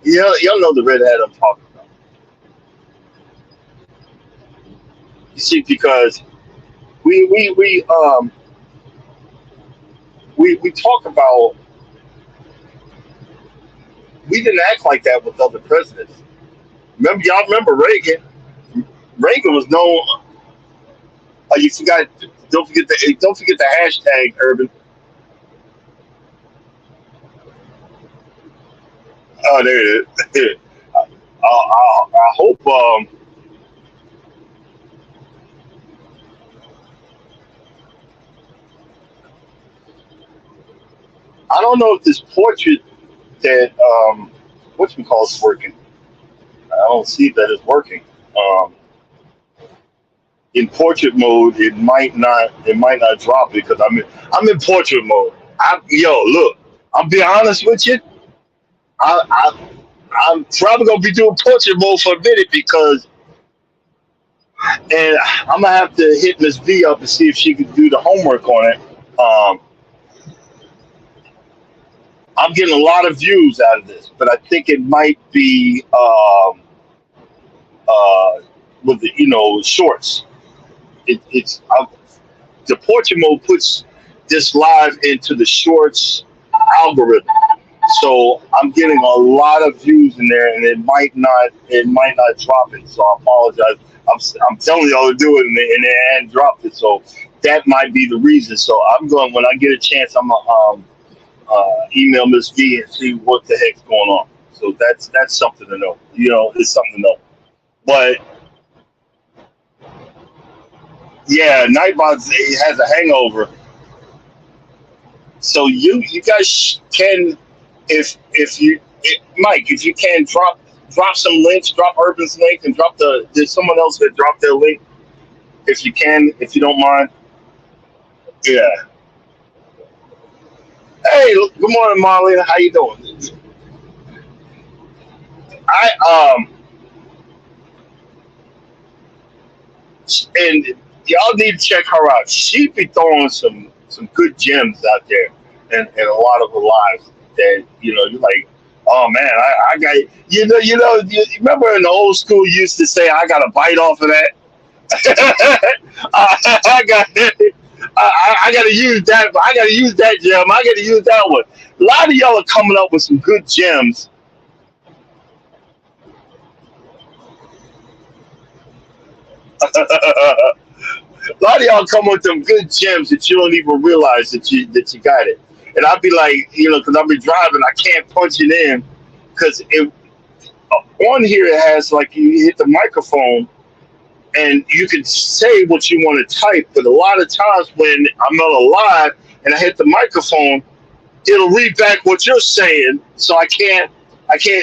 Yeah, y'all know the red hat I'm talking about. You see, because we we we um we talk about, we didn't act like that with other presidents. Remember Reagan? Reagan was known. You forgot. Don't forget the hashtag, Urban. Oh, there it is. I hope. I don't know if this portrait that what you call is working. I don't see that it's working. Um, in portrait mode, it might not. It might not drop it because I'm in portrait mode. Look. I'll be honest with you. I I'm probably gonna be doing portrait mode for a minute because, and I'm gonna have to hit Miss V up and see if she could do the homework on it. Um, I'm getting a lot of views out of this, but I think it might be uh, with the shorts. It's the portrait mode puts this live into the shorts algorithm. So I'm getting a lot of views in there, and it might not drop it. So I apologize. I'm telling y'all to do it, and it hadn't dropped it. So that might be the reason. So I'm going, when I get a chance, I'm gonna email Miss V and see what the heck's going on. So that's something to know. It's something to know. But yeah, Nightbot has a hangover. So you guys can, Mike, if you can drop some links, drop Urban's link, and there's someone else that dropped their link, if you can, if you don't mind. Yeah. Hey, good morning, Marlene. How you doing? I and y'all need to check her out. She be throwing some good gems out there, and a lot of her lives that you're like, oh man, I got you remember in the old school you used to say I got a bite off of that. I got I got to use that. I got to use that gem. I got to use that one. A lot of y'all are coming up with some good gems. A lot of y'all come with some good gems that you don't even realize that you got it. And I'll be like, because I'll be driving, I can't punch it in because it on here it has like you hit the microphone and you can say what you want to type. But a lot of times when I'm on a live and I hit the microphone, it'll read back what you're saying, so I can't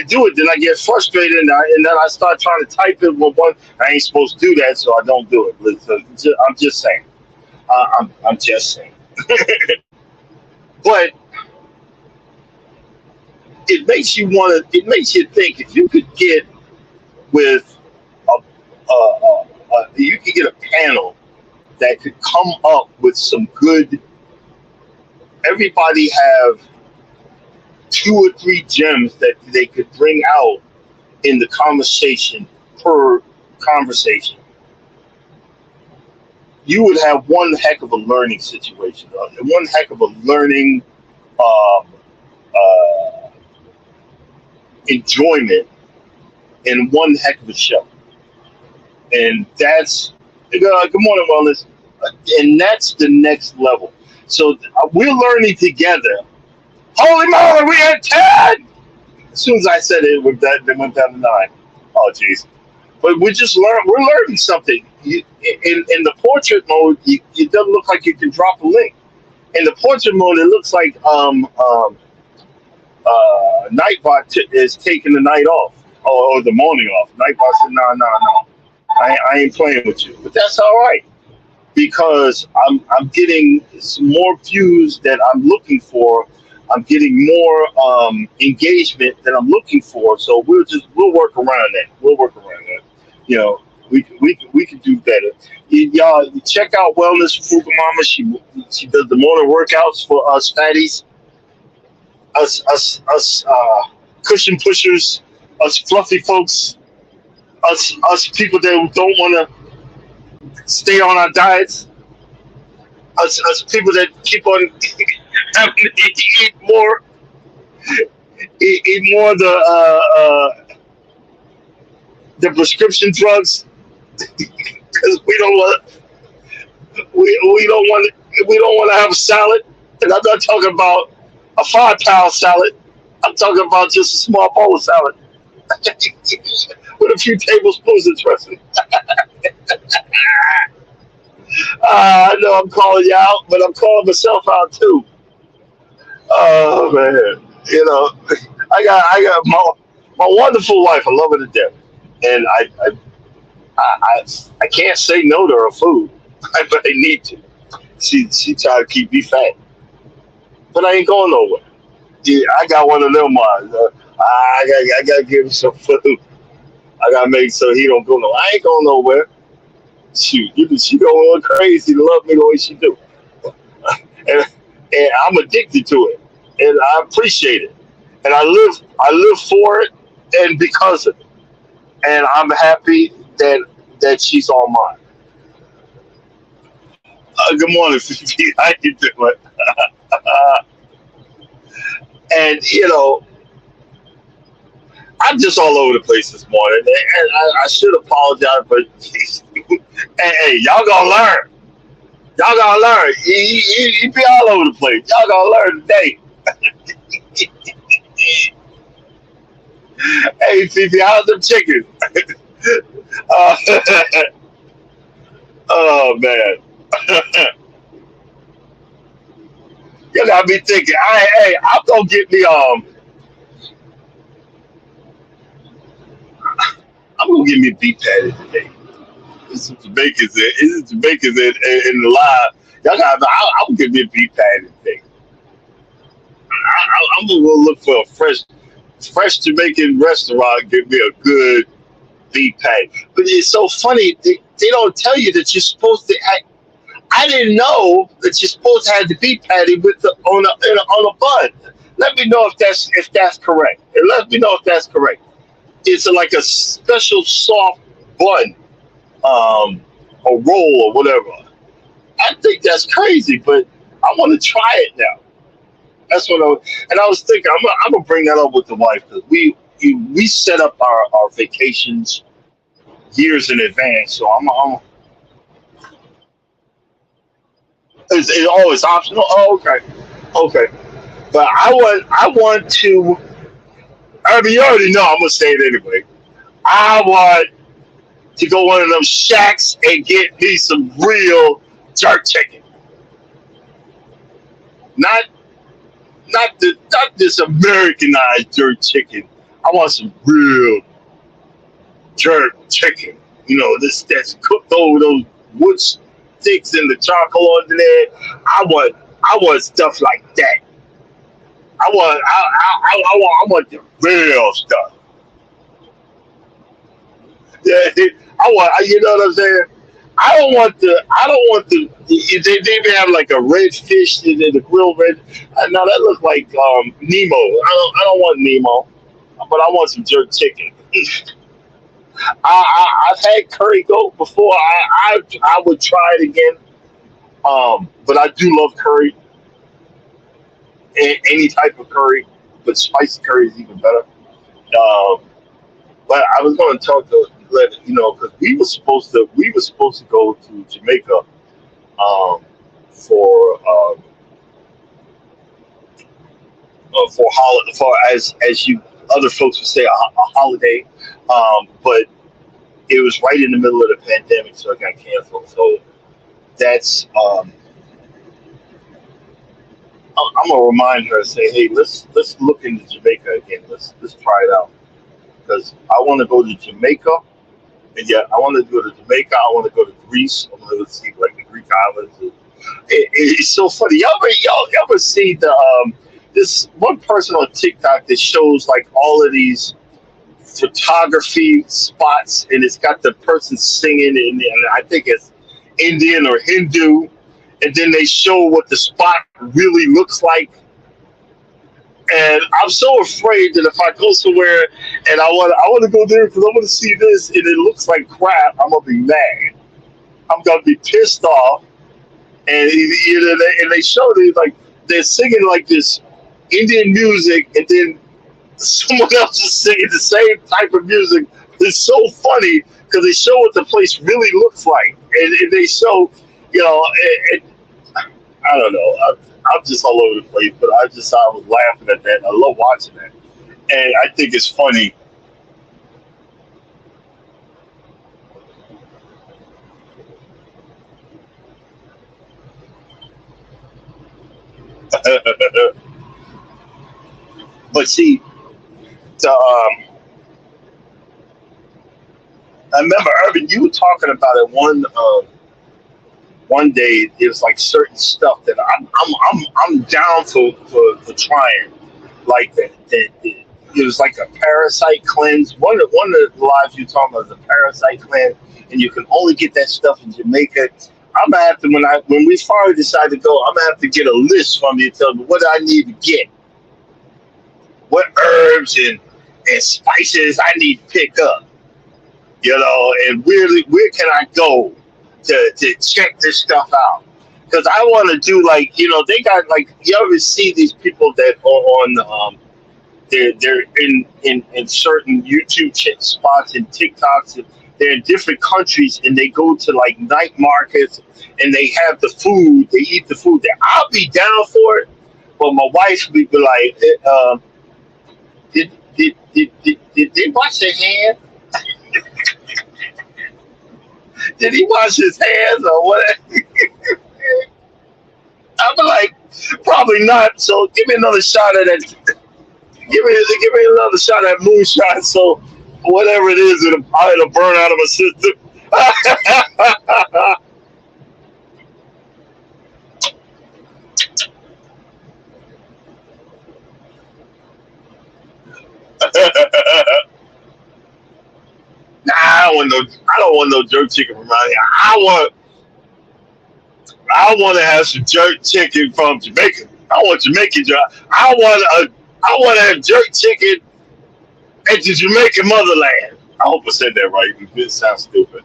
do it. Then I get frustrated, and then I start trying to type it with one. I ain't supposed to do that, so I don't do it. I'm just saying. I'm just saying. But it makes you want to. It makes you think if you could get with you could get a panel that could come up with some good. Everybody have two or three gems that they could bring out in the conversation per conversation. You would have one heck of a learning situation, one heck of a learning um, uh, enjoyment and one heck of a show. And that's good morning, wellness. And that's the next level. So we're learning together. Holy moly, we had 10. As soon as I said it, they went down to 9. Oh, jeez. But we're learning something. In the portrait mode, it doesn't look like you can drop a link. In the portrait mode, it looks like Nightbot is taking the night off or the morning off. Nightbot said, no, no, no. I ain't playing with you. But that's all right because I'm getting some more views that I'm looking for. I'm getting more engagement that I'm looking for. So we'll work around that. We'll work around that. You know, we can do better. Y'all check out Wellness Fuga Mama. She does the morning workouts for us fatties, us cushion pushers, us fluffy folks, us people that don't want to stay on our diets, us people that keep on having to eat more, eat more of the prescription drugs because we don't want to have a salad. And I'm not talking about a 5-pound salad. I'm talking about just a small bowl of salad with a few tablespoons of dressing. I know I'm calling you out, but I'm calling myself out too. Oh man, I got my wonderful wife. I love her to death, and I I can't say no to her food, but I need to. She tried to keep me fat, but I ain't going nowhere. Yeah, I got one of them ones. I gotta give him some food. I gotta make sure he don't go no. I ain't going nowhere. Shoot, she going crazy to love me the way she do, and I'm addicted to it, and I appreciate it, and I live for it, and because of it, and I'm happy that she's on mine. Good morning, Fifi. How you doing? And I'm just all over the place this morning, and I should apologize, but hey, y'all gonna learn. Y'all gonna learn. You be all over the place. Y'all gonna learn today. Hey, Fifi, how's them chickens? uh, oh man, you got me thinking. Hey, I'm gonna get me I'm gonna get me a beef patty today. This is Jamaicans. This is Jamaicans in the live. Y'all got. I'm gonna get me a beef patty today. I'm gonna go look for a fresh Jamaican restaurant. Give me a good beef patty. But it's so funny. They don't tell you that you're supposed to. I didn't know that you're supposed to have the beef patty with on a bun. Let me know if that's correct. And let me know if that's correct. It's like a special soft bun, or roll or whatever. I think that's crazy, but I want to try it now. That's what I was thinking. I'm gonna bring that up with the wife because we set up our vacations years in advance. So it's optional. Oh, okay, okay. But I want to. I mean, you already know. I'm gonna say it anyway. I want to go one of them shacks and get me some real jerk chicken. Not not this Americanized jerk chicken. I want some real jerk chicken. That's cooked over those wood sticks and the charcoal under there. I want stuff like that. I want the real stuff. Yeah, I want. You know what I'm saying? I don't want the. They even have like a red fish in the grill red. Now that looks like Nemo. I don't want Nemo, but I want some jerk chicken. I've had curry goat before. I would try it again. But I do love curry, any type of curry, but spicy curry is even better. Um, But I was going to talk to let you know because we were supposed to go to Jamaica for for as you other folks would say a holiday, but it was right in the middle of the pandemic, so it got canceled. So that's I'm gonna remind her, say, hey, let's look into Jamaica again. Let's try it out because I want to go to Jamaica, and yeah, I want to go to Jamaica. I want to go to Greece. I want to see like the Greek islands. It's so funny. Y'all ever see the this one person on TikTok that shows like all of these photography spots, and it's got the person singing, and I think it's Indian or Hindu, and then they show what the spot really looks like. And I'm so afraid that if I go somewhere and I want to go there because I want to see this, and it looks like crap, I'm gonna be mad. I'm gonna be pissed off. And they show these like they're singing like this Indian music, and then someone else is singing the same type of music. It's so funny because they show what the place really looks like, and they show, it, I don't know. I'm just all over the place, but I was laughing at that. I love watching that, and I think it's funny. But see, the, I remember Urban, you were talking about it one day. It was like certain stuff that I'm down for trying, like that. It was like a parasite cleanse. One of the lives you talking about is a parasite cleanse, and you can only get that stuff in Jamaica. I'm gonna have to when we finally decide to go. I'm gonna have to get a list from you, tell me what I need to get, what herbs and spices I need to pick up, and where can I go to check this stuff out? Because I want to do like they got like you ever see these people that are on they're in certain YouTube spots and TikToks. And they're in different countries and they go to like night markets and they have the food. They eat the food there. I'll be down for it, but my wife would be like, did they wash their hands? Did he wash his hands or what? I'm like, probably not. So give me another shot of that. Give me another shot of that moonshine. So whatever it is, it'll burn out of my system. Nah, I don't want no jerk chicken from around here. I want to have some jerk chicken from Jamaica. I want Jamaican jerk. I want to have jerk chicken at the Jamaican motherland. I hope I said that right. It sounds stupid.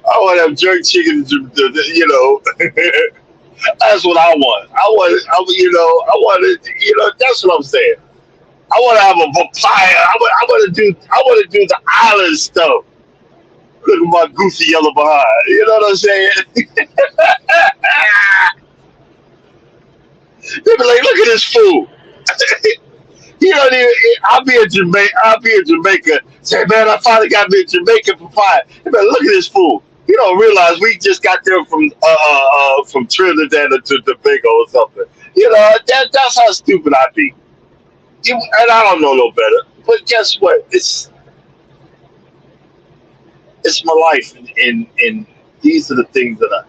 I want to have jerk chicken. That's what I want. I want to. That's what I'm saying. I want to have a papaya. I want to do the island stuff. Look at my goofy yellow behind. You know what I'm saying? They be like, look at this fool. You don't even. I'll be in Jamaica. I'll be in Jamaica. Say, man, I finally got me a Jamaican papaya. They be like, look at this fool. You don't realize we just got there from Trinidad to Tobago or something. That's how stupid I be. And I don't know no better. But guess what? It's my life, and these are the things that I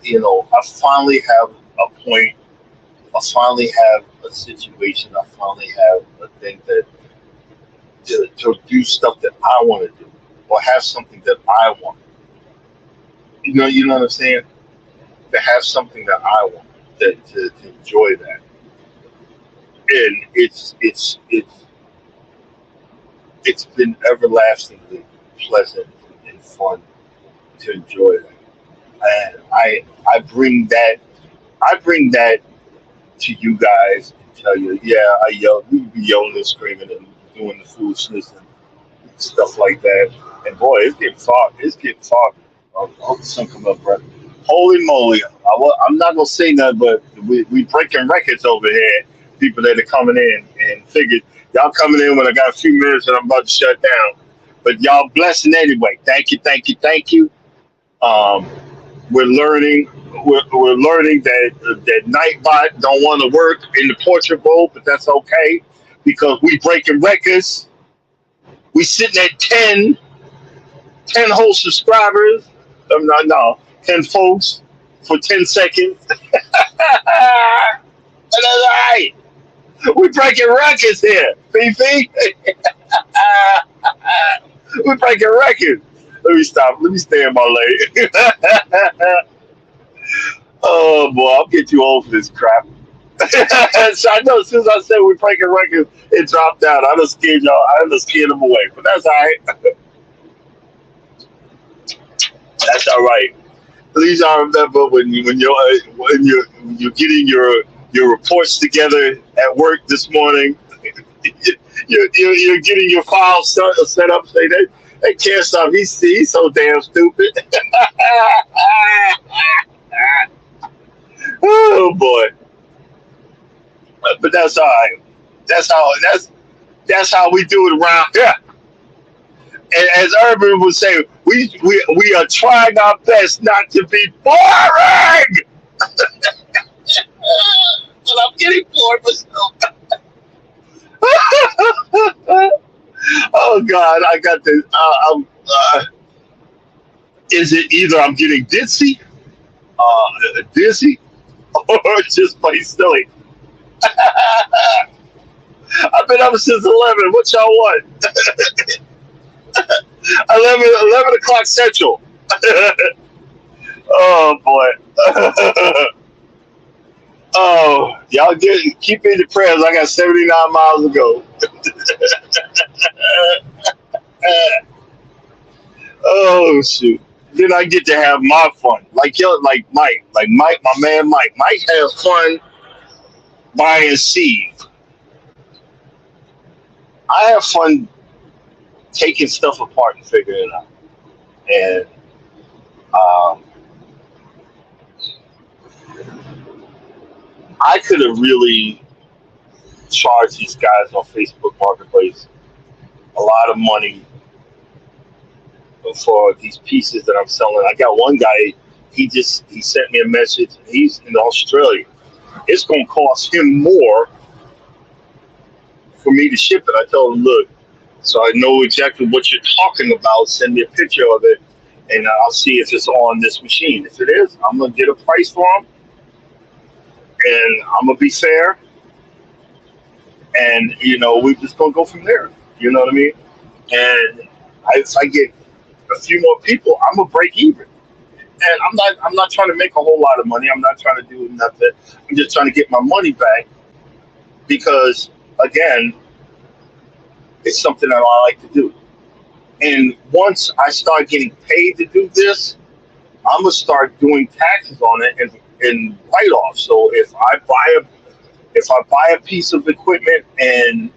finally have a point. I finally have a situation. I finally have a thing that to do stuff that I want to do, or have something that I want. You know what I'm saying? To have something that I want, to enjoy that, and it's been everlastingly pleasant and fun to enjoy that. And I bring that I bring that to you guys and tell you, yeah, I yell, we be yelling and screaming and doing the foolishness and stuff like that. And boy, it's getting foggy. It's getting foggy. I hope the sun come up, bro. Holy moly! I'm not gonna say nothing, but we breaking records over here. People that are coming in and figured y'all coming in when I got a few minutes and I'm about to shut down. But y'all blessing anyway. Thank you, thank you, thank you. Um, we're learning. We're learning that Nightbot don't want to work in the portrait role, but that's okay because we breaking records. We sitting at 10 whole subscribers. No, 10 folks for 10 seconds. And that's all right. We breaking records here, Fifi. We breaking records. Let me stop. Let me stay in my lane. Oh boy, I'll get you old for this crap. So I know as soon as I said we breaking records, it dropped out. I just scared y'all. I just scared them away. But that's all right. That's all right. Please I remember when you're getting your reports together at work this morning. You're getting your file set up. Say they can't stop. He's so damn stupid. Oh boy. But that's all right. That's how we do it around here. And as Urban would say, we are trying our best not to be boring. But I'm getting bored myself. Oh God, I got this. Is it either I'm getting dizzy, or just plain silly? I've been up since 11. What y'all want? 11 o'clock Central. Oh boy. Oh, y'all keep me in the prayers. I got 79 miles to go. Oh shoot. Then I get to have my fun. Like Mike. Like Mike, my man Mike. Mike has fun buying seed. I have fun taking stuff apart and figuring it out. And um, I could have really charged these guys on Facebook Marketplace a lot of money for these pieces that I'm selling. I got one guy, he sent me a message. He's in Australia. It's going to cost him more for me to ship it. I told him, look, so I know exactly what you're talking about. Send me a picture of it, and I'll see if it's on this machine. If it is, I'm going to get a price for him, and I'm going to be fair. And, we're just going to go from there. You know what I mean? And if I get a few more people, I'm going to break even. And I'm not trying to make a whole lot of money. I'm not trying to do nothing. I'm just trying to get my money back because, again, it's something that I like to do. And once I start getting paid to do this, I'm gonna start doing taxes on it and write-offs. So if I buy a piece of equipment and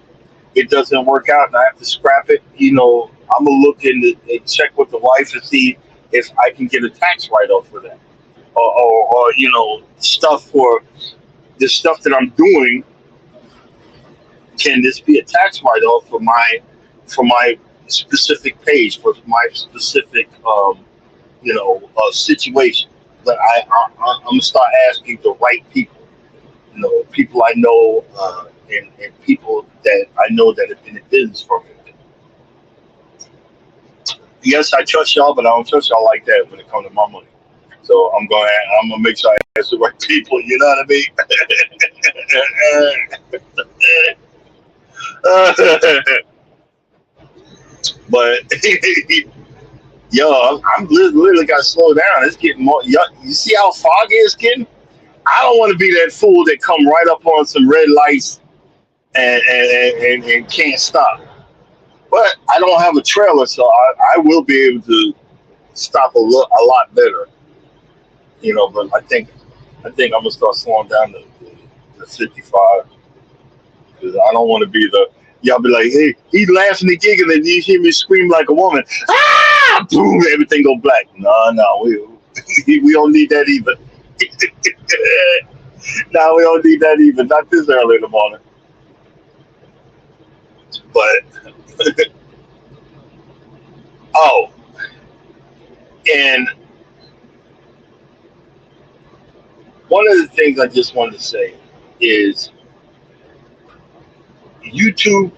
it doesn't work out and I have to scrap it, I'm gonna look and check with the wife and see if I can get a tax write-off for that, or stuff for the stuff that I'm doing. Can this be a tax write-off for my specific page, for my specific situation? But I'm gonna start asking the right people, people I know, and people that I know that have been in business for me. Yes, I trust y'all, but I don't trust y'all like that when it comes to my money. So I'm gonna make sure I ask the right people. You know what I mean? But yo, I'm literally got to slow down. It's getting more. You see how foggy it's getting? I don't want to be that fool that come right up on some red lights and can't stop. But I don't have a trailer, so I will be able to stop a lot better. But I think I think I'm gonna start slowing down to 55 because I don't want to be the y'all be like, hey, he's laughing and giggling, and you hear me scream like a woman. Ah, boom, everything go black. No, no, we don't need that either. No, we don't need that either. Not this early in the morning. But oh, and one of the things I just wanted to say is YouTube.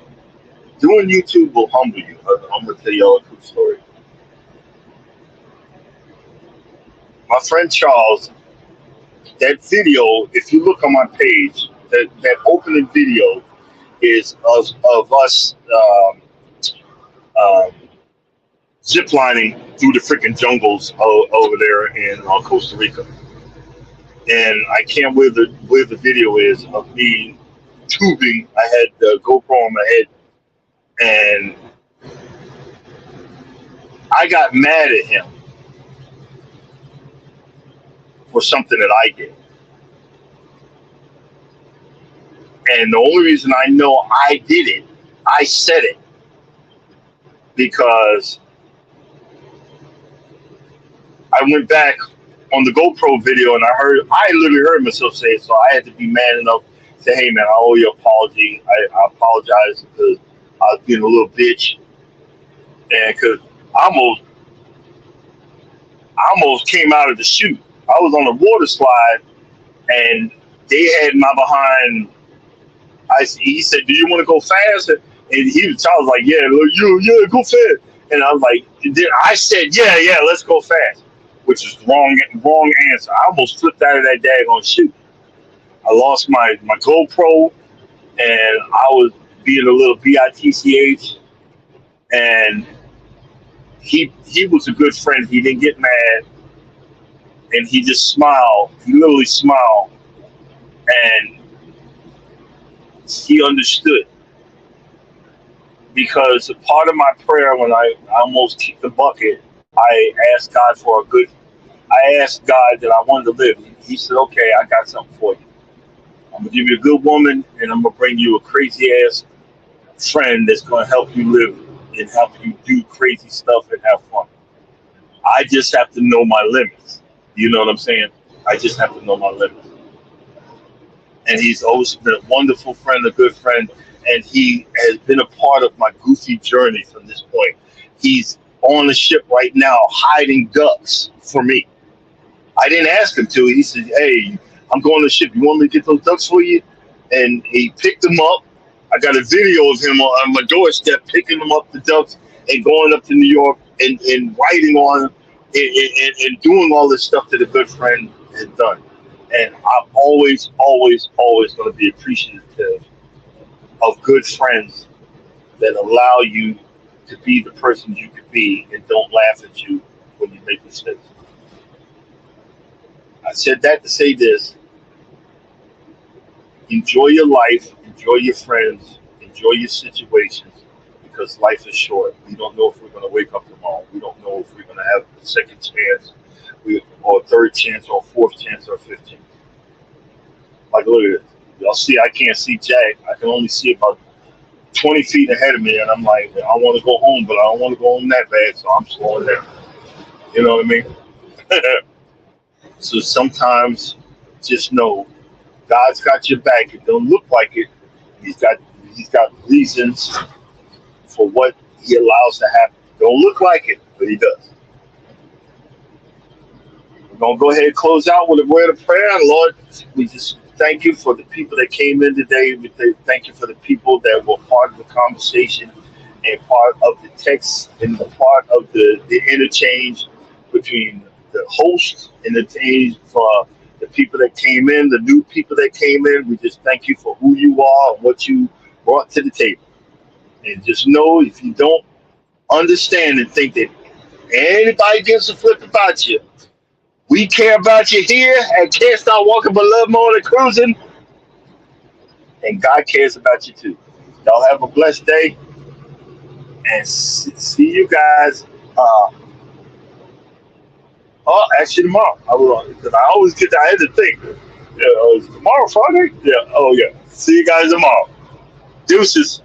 Doing YouTube will humble you. I'm gonna tell y'all a quick story. My friend Charles, that video, if you look on my page, that opening video is of us um, ziplining through the freaking jungles over there in Costa Rica. And I can't where the video is of me tubing. I had the GoPro on my head, and I got mad at him for something that I did. And the only reason I know I did it, I said it because I went back on the GoPro video and I literally heard myself say it. So I had to be man enough to say, hey man, I owe you an apology. I apologize because I was being a little bitch. And because I almost came out of the chute. I was on a water slide and they had my behind. He said, "Do you want to go fast?" And I was like, "Yeah, yeah, go fast." And I was like, I said, "Yeah, let's go fast," which is wrong answer. I almost flipped out of that daggone chute. I lost my GoPro, and I was being a little bitch. And he was a good friend. He didn't get mad, and he just smiled. He literally smiled, and he understood. Because part of my prayer when I almost kicked the bucket, I asked God for I asked God that I wanted to live. He said, okay, I got something for you. I'm going to give you a good woman, and I'm going to bring you a crazy ass friend that's going to help you live and help you do crazy stuff and have fun. I just have to know my limits. You know what I'm saying? I just have to know my limits. And he's always been a wonderful friend, a good friend, and he has been a part of my goofy journey from this point. He's on the ship right now hiding ducks for me. I didn't ask him to. He said, hey, I'm going to the ship. You want me to get those ducks for you? And he picked them up. I got a video of him on my doorstep picking them up, the ducks, and going up to New York and writing on them and doing all this stuff that a good friend has done. And I'm always going to be appreciative of good friends that allow you to be the person you could be and don't laugh at you when you make mistakes. I said that to say this. Enjoy your life, enjoy your friends, enjoy your situations, because life is short. We don't know if we're going to wake up tomorrow. We don't know if we're going to have a second chance, or a third chance, or a fourth chance, or a fifth chance. Like, look at it. Y'all see, I can't see Jack. I can only see about 20 feet ahead of me, and I'm like, I want to go home, but I don't want to go home that bad, so I'm slowing down. You know what I mean? So sometimes just know God's got your back. It don't look like it. He's got reasons for what he allows to happen. Don't look like it, but he does. We're gonna go ahead and close out with a word of prayer. Lord, we just thank you for the people that came in today. We thank you for the people that were part of the conversation and part of the text and the part of the interchange between the host and the change for the people that came in, the new people that came in. We just thank you for who you are and what you brought to the table. And just know, if you don't understand and think that anybody gives a flip about you, we care about you here at Can't Stop Walking But Love More Than Cruising. And God cares about you too. Y'all have a blessed day. And see you guys Oh, actually tomorrow. I will, because I always get. I had to think. Yeah, is tomorrow Friday? Yeah. Oh yeah. See you guys tomorrow. Deuces.